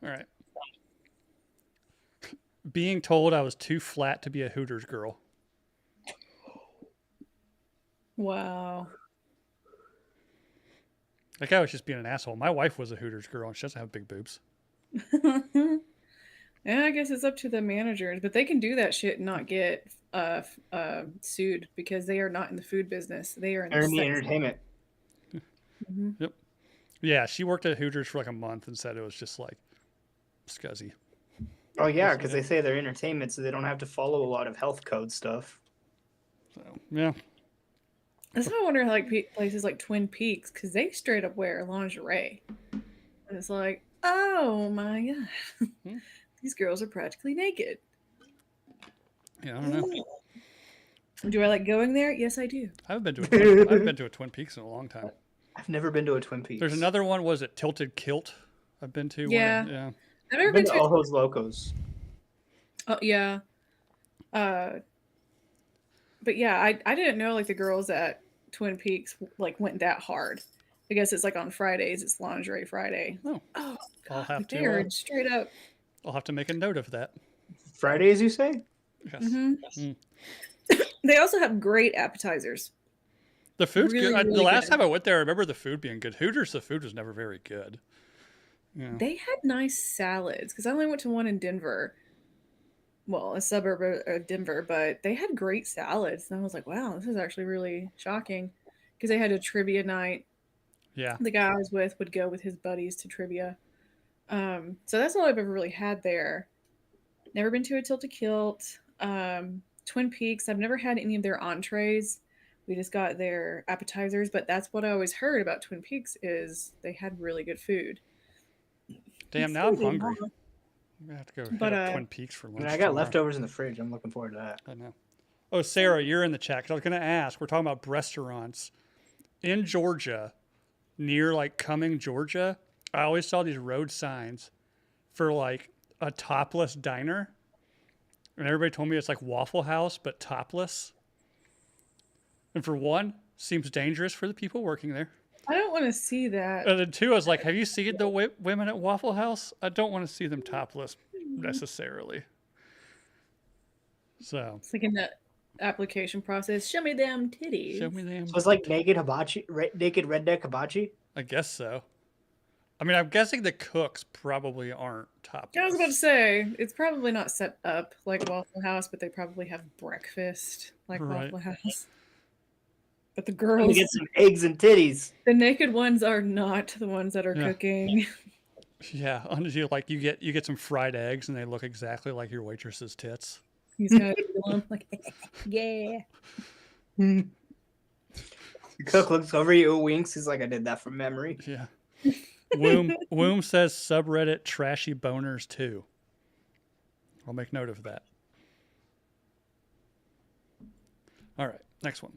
All right. being told I was too flat to be a Hooters girl. Wow. Like I was just being an asshole. My wife was a Hooters girl, and she doesn't have big boobs. Yeah, I guess it's up to the managers, but they can do that shit and not get sued because they are not in the food business. They are in Or the in the sex. entertainment. Mhm. Yeah, she worked at Hooters for like a month and said it was just like scuzzy. Oh yeah, Yes, because yeah. they say they're entertainment, so they don't have to follow a lot of health code stuff. So yeah, That's why I wonder, like places like Twin Peaks, because they straight up wear lingerie, and it's like, oh my god, Hmm. these girls are practically naked. yeah, I don't know. Do I like going there? Yes, I do. I haven't been to a Twin Peaks in a long time. I've never been to a Twin Peaks. There's another one. Was it Tilted Kilt? I've been to. Yeah. One, yeah. I've never I've been been to to. Ojos Locos. Oh yeah. But yeah, I didn't know like the girls at Twin Peaks like went that hard. I guess it's like on Fridays, it's lingerie Friday. Oh, Oh I'll god, have like, to. they are straight up. I'll have to make a note of that. Fridays, you say? Yes. Mhm. They also have great appetizers. The food's Really, good. The really last good. time I went there, I remember the food being good. Hooters, the food was never very good. Yeah. They had nice salads because I only went to one in Denver. Well, a suburb of Denver, but they had great salads. And I was like, wow, this is actually really shocking because they had a trivia night. Yeah. The guy I was with would go with his buddies to trivia. So that's all I've ever really had there. Never been to a Tilted Kilt. Twin Peaks, I've never had any of their entrees. We just got their appetizers, but that's what I always heard about Twin Peaks is they had really good food. Damn, now I'm hungry. I'm gonna have to go hit But, up Twin Peaks for I lunch. mean, I got tomorrow. leftovers in the fridge. I'm looking forward to that. I know. Oh, Sarah, you're in the chat. 'Cause I was gonna ask. We're talking about restaurants in Georgia, near like Cumming, Georgia. I always saw these road signs for like a topless diner, and everybody told me it's like Waffle House but topless. And for one, seems dangerous for the people working there. I don't want to see that. And then two, I was like, have you seen the women at Waffle House? I don't want to see them topless necessarily. So It's like in the application process. Show me them titties. show me them. So it's like naked naked redneck hibachi. I guess so. I mean, I'm guessing the cooks probably aren't topless. I was about to say it's probably not set up like Waffle House, but they probably have breakfast like Right. Waffle House. But the I'm girls, gonna get some eggs and titties. the naked ones are not the ones that are Yeah. cooking. Yeah, you get some fried eggs and they look exactly like your waitress's tits. He's kind of feeling like, yeah. The cook looks over you, winks. He's like, I did that from memory. Yeah. Womb says subreddit trashy boners too. I'll make note of that. All right, next one.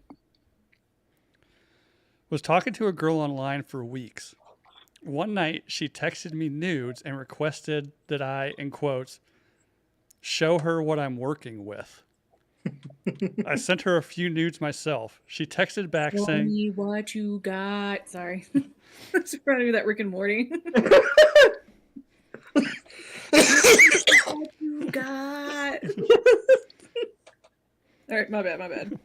Was talking to a girl online for weeks. One night, she texted me nudes and requested that I, in quotes, show her what I'm working with. I sent her a few nudes myself. She texted back Show saying, me what you got. Sorry. I'm just trying to do that Rick and Morty. What you got? All right, my bad.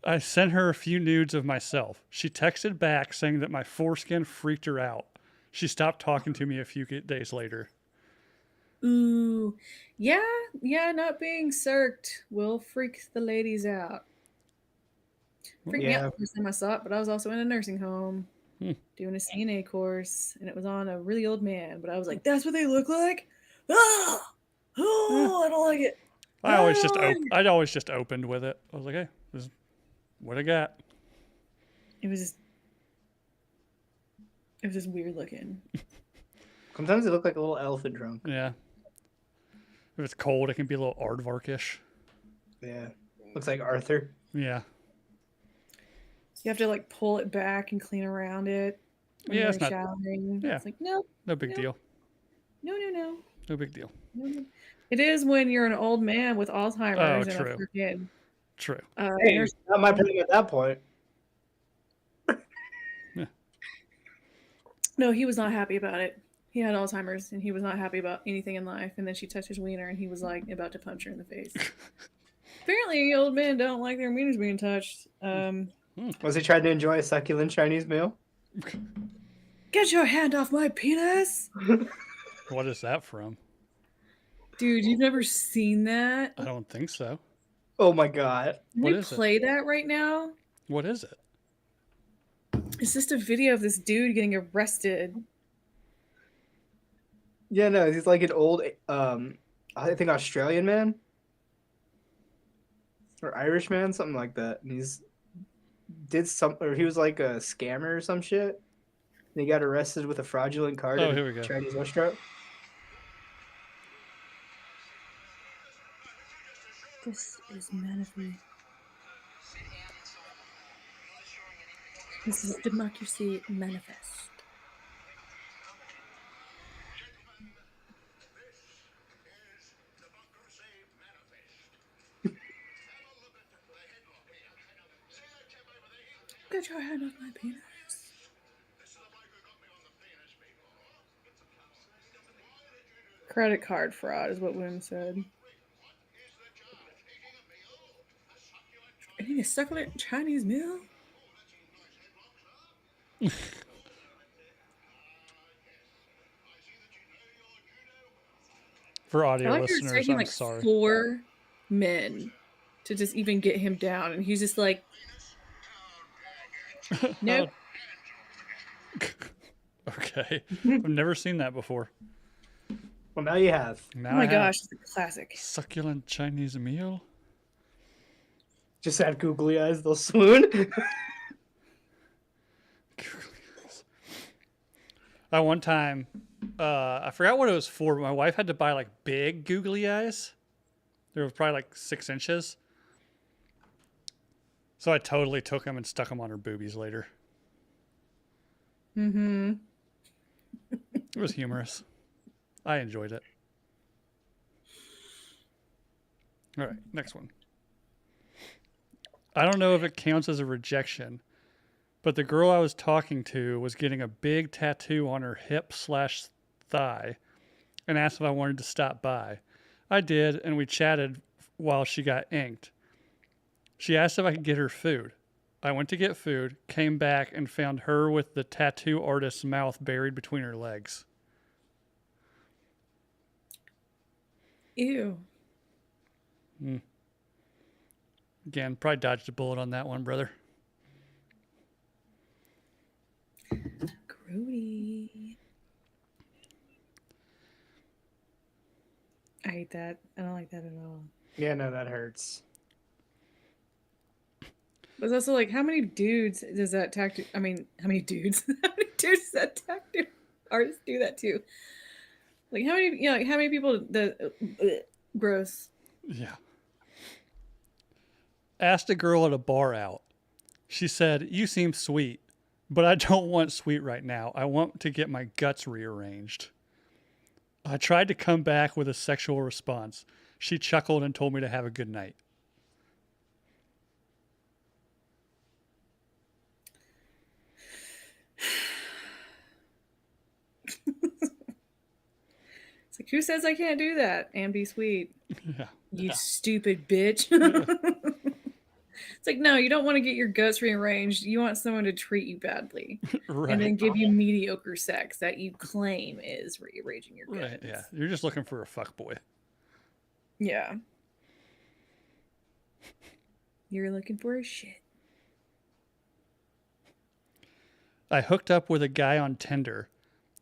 I sent her a few nudes of myself. She texted back saying that my foreskin freaked her out. She stopped talking to me a few days later. Ooh, yeah, not being circed will freak the ladies out. Freaked me out the first time I saw it, but I was also in a nursing home doing a CNA course, and it was on a really old man, but I was like, that's what they look like? Ah! Oh, I don't like it. I always just opened with it. I was like, hey, this is what I got. It was just weird looking. Sometimes they look like a little elephant trunk. Yeah. If it's cold, it can be a little aardvarkish. Yeah. Looks like Arthur. Yeah. You have to like pull it back and clean around it. When Yeah, you're it's not. showering. Yeah. It's like, no, No big No. deal. no. No big deal. No. It is when you're an old man with Alzheimer's and true. a freaking True. Hey, nurse. not my problem at that point. No, he was not happy about it. He had Alzheimer's and he was not happy about anything in life. And then she touched his wiener and he was like about to punch her in the face. Apparently, old men don't like their wieners being touched. Was he trying to enjoy a succulent Chinese meal? Get your hand off my penis! What is that from? Dude, you've never seen that? I don't think so. Oh my god. Can What we is it? play that right now? What is it? It's just a video of this dude getting arrested. Yeah, no, he's like an old, I think Australian man or Irish man, something like that. And he was like a scammer or some shit. And he got arrested with a fraudulent card Oh, at here we a go. Chinese restaurant. This is manifest. This is democracy manifest. Get your hand off my penis. Credit card fraud is what Wim said. Eating a succulent Chinese meal? For I audio like you're listeners, taking I'm like sorry. 4 men to just even get him down, and he's just like, nope. Okay. I've never seen that before. Well, now you have. Now Oh my I have gosh, it's a classic. succulent Chinese meal. Just have googly eyes, they'll swoon. One time, I forgot what it was for, but my wife had to buy like big googly eyes. They were probably like 6 inches. So I totally took them and stuck them on her boobies later. Mm-hmm. It was humorous. I enjoyed it. All right, next one. I don't know if it counts as a rejection, but the girl I was talking to was getting a big tattoo on her hip/thigh and asked if I wanted to stop by. I did, and we chatted while she got inked. She asked if I could get her food. I went to get food, came back, and found her with the tattoo artist's mouth buried between her legs. Ew. Again, probably dodged a bullet on that one, brother. Grody. I hate that. I don't like that at all. Yeah, no, that hurts. But it's also like, how many dudes does that tattoo? I mean, how many dudes? How many dudes does that tattoo artist do that to? Like, how many? Like, how many people? Gross. Yeah. Asked a girl at a bar out. She said, "You seem sweet, but I don't want sweet right now. I want to get my guts rearranged." I tried to come back with a sexual response. She chuckled and told me to have a good night. It's like, who says I can't do that and be sweet? Yeah. You stupid bitch. It's like, no, you don't want to get your guts rearranged. You want someone to treat you badly Right. and then give you mediocre sex that you claim is rearranging your guts. Right. Yeah. You're just looking for a fuckboy. Yeah. You're looking for a shit. I hooked up with a guy on Tinder.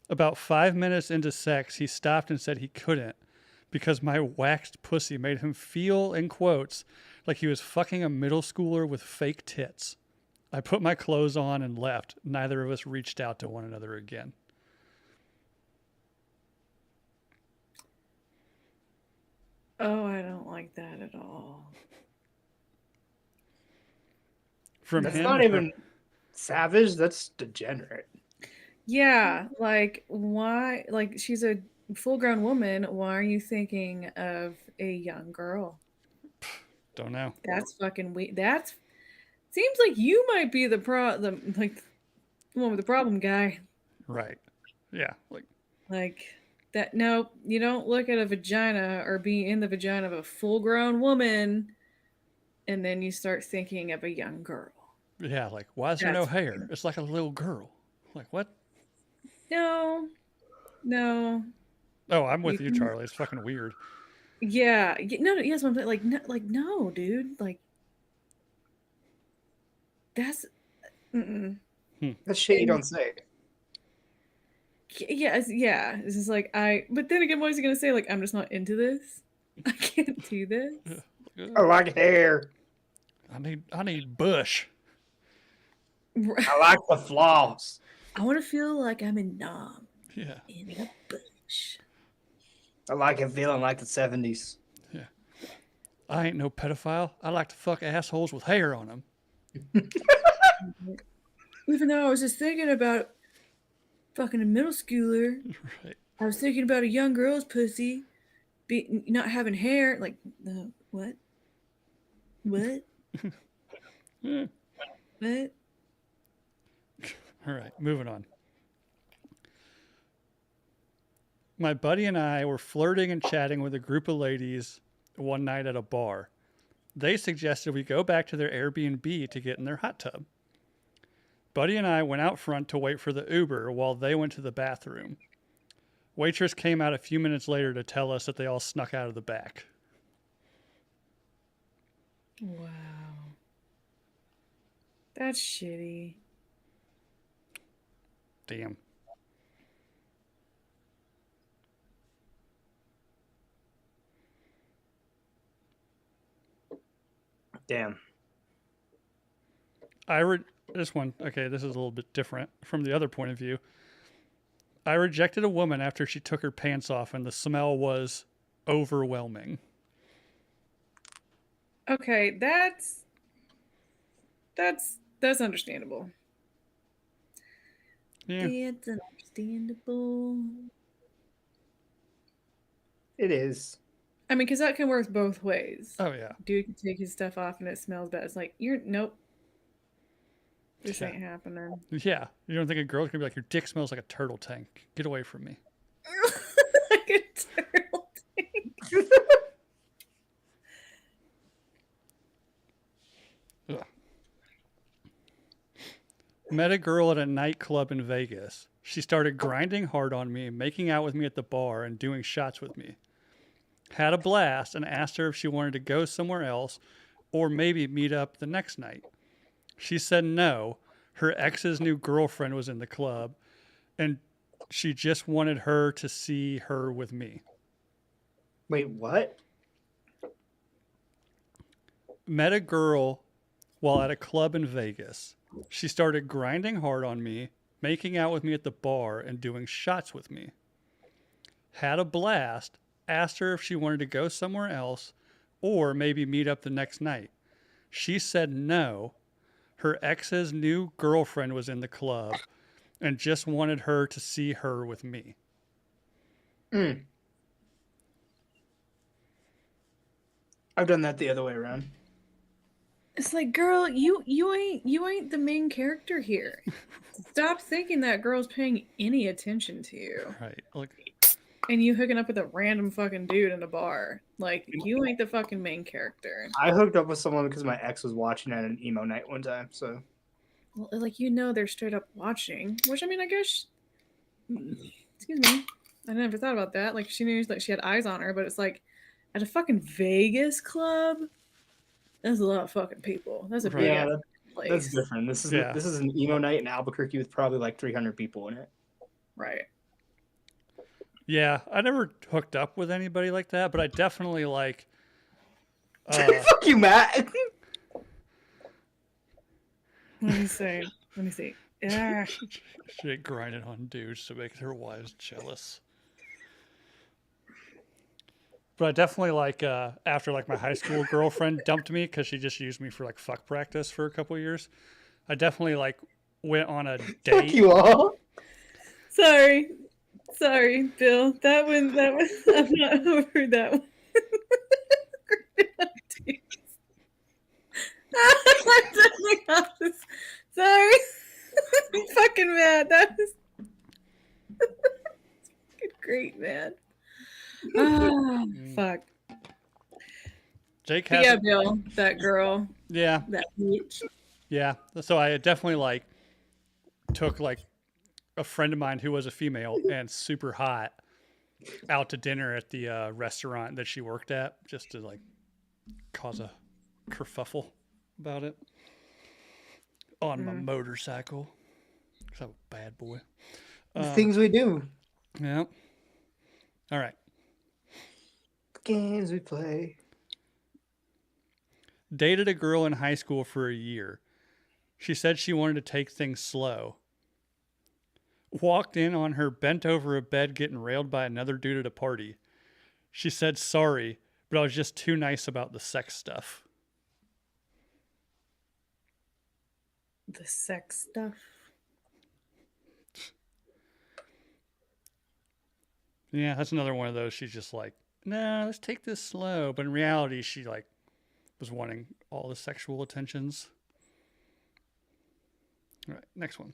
About 5 minutes into sex, he stopped and said he couldn't because my waxed pussy made him feel, in quotes, like he was fucking a middle schooler with fake tits. I put my clothes on and left. Neither of us reached out to one another again. Oh, I don't like that at all. From That's him, not even savage, that's degenerate. Yeah, like why? Like she's a full-grown woman. Why are you thinking of a young girl? don't know. That's fucking weird. That's seems like you might be the one with the problem guy. Right. Yeah. Like, Like that. No, you don't look at a vagina or be in the vagina of a full-grown woman, and then you start thinking of a young girl. Yeah, like why is there no That's hair? It's like a little girl. Like what? no, no. Oh, I'm You with you, can, Charlie. It's fucking weird. yeah, no, no, yes, I'm like no, dude, like that's, mm-mm. That's shit you And don't say. yeah, yeah. It's just like but then again, what is he gonna say? Like I'm just not into this. I can't do this. I like hair. I need bush. I like the floss. I want to feel like I'm in Nom Yeah, in the bush. I like it feeling like the 70s. yeah. I ain't no pedophile. I like to fuck assholes with hair on them. Even though I was just thinking about fucking a middle schooler, Right. I was thinking about a young girl's pussy, not having hair. Like, what? What? Eh. What? All right, moving on. My buddy and I were flirting and chatting with a group of ladies one night at a bar. They suggested we go back to their Airbnb to get in their hot tub. Buddy and I went out front to wait for the Uber while they went to the bathroom. Waitress came out a few minutes later to tell us that they all snuck out of the back. Wow. That's shitty. Damn. Damn. This one, okay, this is a little bit different from the other point of view. I rejected a woman after she took her pants off and the smell was overwhelming. Okay, that's understandable. Yeah. It's understandable. It is. I mean, because that can work both ways. Oh, yeah. Dude can take his stuff off and it smells bad. It's like, nope. This Yeah. ain't happening. Yeah. You don't think a girl's going to be like, your dick smells like a turtle tank. Get away from me. Like a turtle tank. Ugh. Met a girl at a nightclub in Vegas. She started grinding hard on me, making out with me at the bar, and doing shots with me. Had a blast and asked her if she wanted to go somewhere else or maybe meet up the next night. She said no. Her ex's new girlfriend was in the club and she just wanted her to see her with me. Wait, what? Met a girl while at a club in Vegas. She started grinding hard on me, making out with me at the bar, and doing shots with me. Had a blast, asked her if she wanted to go somewhere else or maybe meet up the next night. She said no. Her ex's new girlfriend was in the club and just wanted her to see her with me. Mm. I've done that the other way around. It's like, girl, you ain't the main character here. Stop thinking that girl's paying any attention to you. Right. Like, And you hooking up with a random fucking dude in a bar. Like, you ain't the fucking main character. I hooked up with someone because my ex was watching at an emo night one time. So Well, like, they're straight up watching. Which, I mean, I guess. Excuse me. I never thought about that. Like, she knew like she had eyes on her, but it's like at a fucking Vegas club. That's a lot of fucking people. That's a big yeah, place. that's different. This is Yeah. this is an emo night in Albuquerque with probably like 300 people in it. Right. yeah, I never hooked up with anybody like that, but I definitely like. Fuck you, Matt. Let me see. Let me see. Yeah. She grinded on dudes to make their wives jealous. But I definitely like after like my high school girlfriend dumped me because she just used me for like fuck practice for a couple years. I definitely like went on a Fuck date. you all. Sorry, Bill. That one. I'm not over that one. Sorry, I'm fucking mad. That was great, man. Ah, fuck. Jake But has yeah, Bill, that girl, yeah, that bitch. yeah. So I definitely like took like a friend of mine who was a female and super hot out to dinner at the restaurant that she worked at just to like cause a kerfuffle about it on my Mm. motorcycle. 'Cause I'm a bad boy. The things we do, Yeah. All right. the games we play. Dated a girl in high school for a year. She said she wanted to take things slow. Walked in on her bent over a bed getting railed by another dude at a party. She said sorry, but I was just too nice about the sex stuff. The sex stuff. Yeah, that's another one of those. She's just like, nah, let's take this slow. But in reality, she like was wanting all the sexual attentions. All right, next one.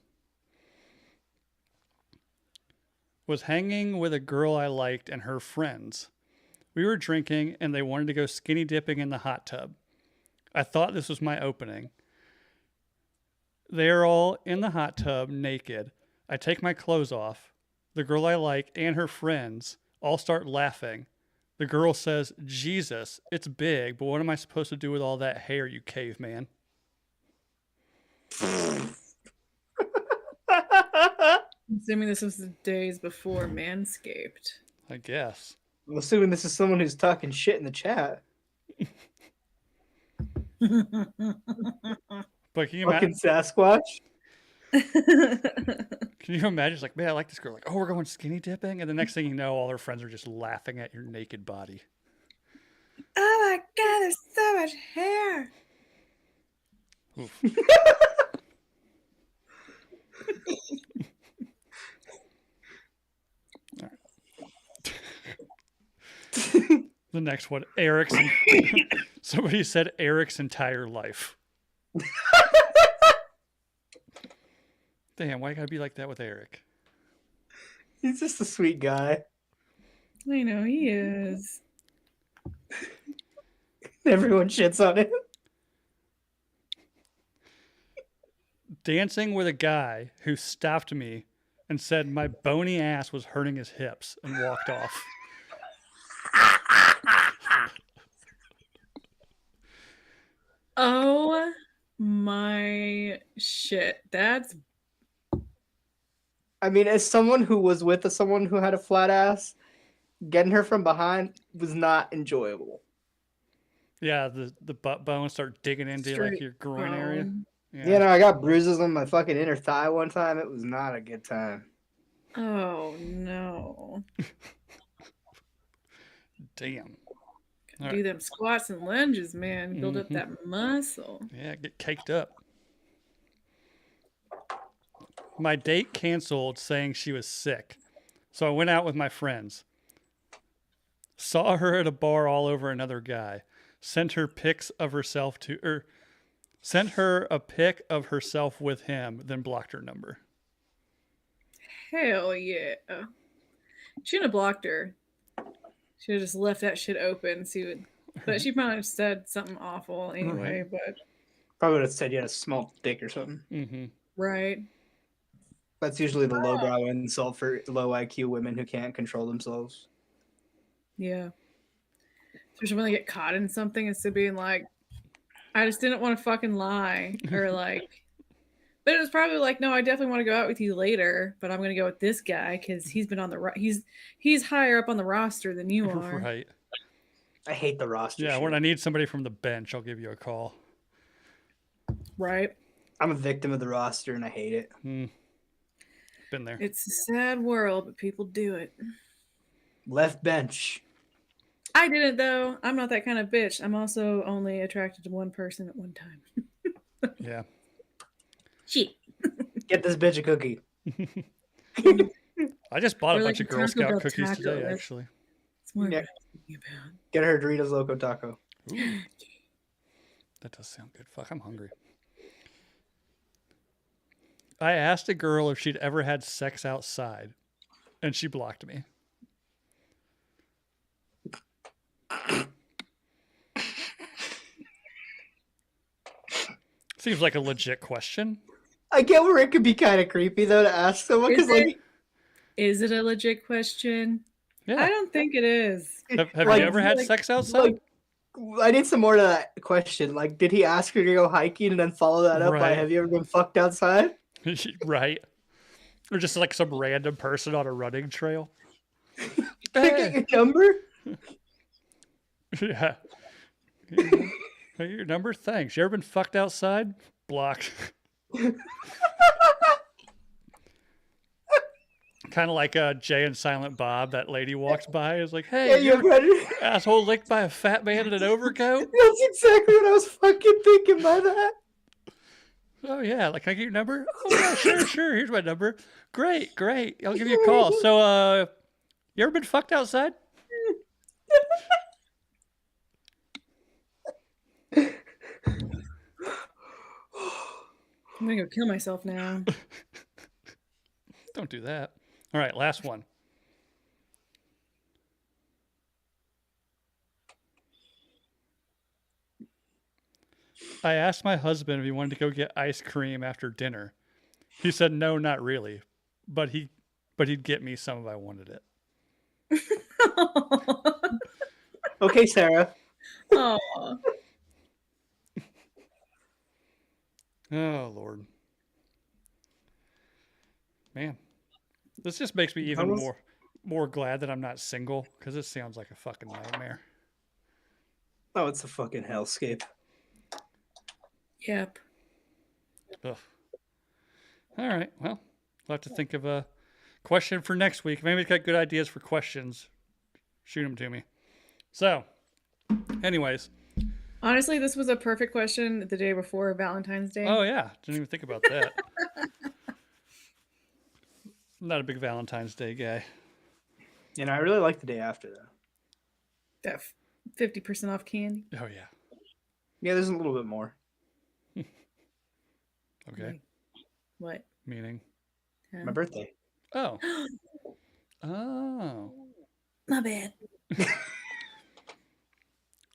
Was hanging with a girl I liked and her friends. We were drinking and they wanted to go skinny dipping in the hot tub. I thought this was my opening. They are all in the hot tub naked. I take my clothes off. The girl I like and her friends all start laughing. The girl says, Jesus, it's big, but what am I supposed to do with all that hair, you caveman? Assuming this was the days before Manscaped. I guess. I'm assuming this is someone who's talking shit in the chat. But can you Fucking imagine? Sasquatch. Can you imagine? It's like, man, I like this girl. Like, oh, we're going skinny dipping, and the next thing you know, all her friends are just laughing at your naked body. Oh my god, there's so much hair. Oof. The next one, Eric's. Somebody said Eric's entire life. Damn, why you gotta be like that with Eric? He's just a sweet guy. I know he is. Everyone shits on him. Dancing with a guy who stopped me and said my bony ass was hurting his hips and walked off. Oh my shit. That's I mean, as someone who was with someone who had a flat ass, getting her from behind was not enjoyable. Yeah, the butt bones start digging into like straight your groin area. bone. Yeah. You know, I got bruises on my fucking inner thigh one time. It was not a good time. Oh no. Damn. Gotta All do them squats and lunges, man. Build up that muscle. Yeah, get caked up. My date canceled saying she was sick. So I went out with my friends. Saw her at a bar all over another guy. Sent her pics of herself sent her a pic of herself with him, then blocked her number. Hell yeah. Shouldn't have blocked her. Should have just left that shit open. See what. But she probably said something awful anyway. Right. But Probably would have said you had a small dick or something. Mm-hmm. right. That's usually the lowbrow insult for low IQ women who can't control themselves. Yeah. Especially when they get caught in something instead of being like, I just didn't want to fucking lie. Or like, but it was probably like, no, I definitely want to go out with you later, but I'm going to go with this guy because he's been on the, he's higher up on the roster than you are. Right. I hate the roster. Yeah, shit. when I need somebody from the bench, I'll give you a call. Right. I'm a victim of the roster and I hate it. Been there. It's a sad world, but people do it. Left bench. I didn't though. I'm not that kind of bitch. I'm also only attracted to one person at one time. Yeah. Shit. Get this bitch a cookie. I just bought Or a like bunch of the Girl Taco Scout Bell cookies taco, today, that's- actually. It's more Yeah. what I'm thinking about. Get her Doritos Loco Taco. Ooh. That does sound good. Fuck, I'm hungry. I asked a girl if she'd ever had sex outside, and she blocked me. Seems like a legit question. I get where it could be kind of creepy though to ask someone Is because Is it a legit question? Yeah. I don't think it is. Have like, you ever had like- sex outside? I need some more to that question. Like, did he ask her to go hiking and then follow that up by Right. "Have you ever been fucked outside"? Right. Or just like some random person on a running trail. Can I get Hey. your number? Yeah. Hey, your number? Thanks. You ever been fucked outside? Blocked. Kind of like Jay and Silent Bob. That lady walks by, is like, "Hey, Yeah, you you ever ever had asshole licked by a fat man in an overcoat?" That's exactly what I was fucking thinking by that. Oh yeah, like, can I get your number? Oh yeah, sure. Here's my number. Great. I'll give you a call. So, you ever been fucked outside? I'm gonna go kill myself now. Don't do that. All right, last one. I asked my husband if he wanted to go get ice cream after dinner. He said no, not really, but he'd get me some if I wanted it. Okay, Sarah. Aw. Oh Lord, man, this just makes me even more glad that I'm not single, because this sounds like a fucking nightmare. Oh, it's a fucking hellscape. Yep. Ugh. All right, well, we'll have to think of a question for next week. Maybe it's got good ideas for questions. Shoot them to me. So, anyways. Honestly, this was a perfect question the day before Valentine's Day. Oh yeah, didn't even think about that. I'm not a big Valentine's Day guy. You know, I really like the day after though. That 50% off candy. Oh yeah. Yeah, there's a little bit more. Okay. What? Meaning. Huh? My birthday. Oh. Oh. My bad.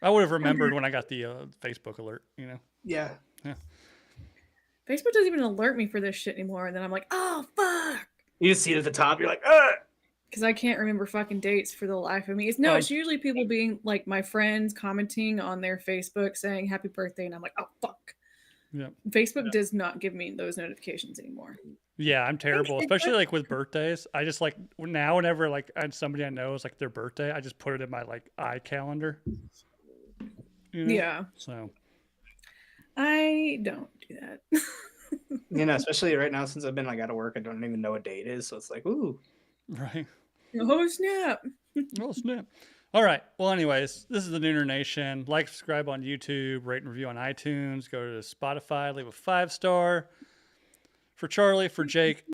I would have remembered when I got the Facebook alert. You know. Yeah. Facebook doesn't even alert me for this shit anymore, and then I'm like, oh fuck, You just see it at the top. You're like, ah. because I can't remember fucking dates for the life of me. It's usually people being like my friends commenting on their Facebook saying happy birthday, and I'm like, oh fuck. Yeah. Facebook does not give me those notifications anymore. Yeah, I'm terrible, especially like with birthdays. I just like now whenever like somebody I know is like their birthday, I just put it in my like iCalendar. You know? Yeah. So I don't do that. You know, especially right now since I've been like out of work, I don't even know what day it is. So it's like, ooh. right. Oh snap. Oh snap. All right. Well, anyways, this is the Nooner Nation. Like, subscribe on YouTube, rate and review on iTunes. Go to Spotify, leave a 5-star. For Charlie, for Jake,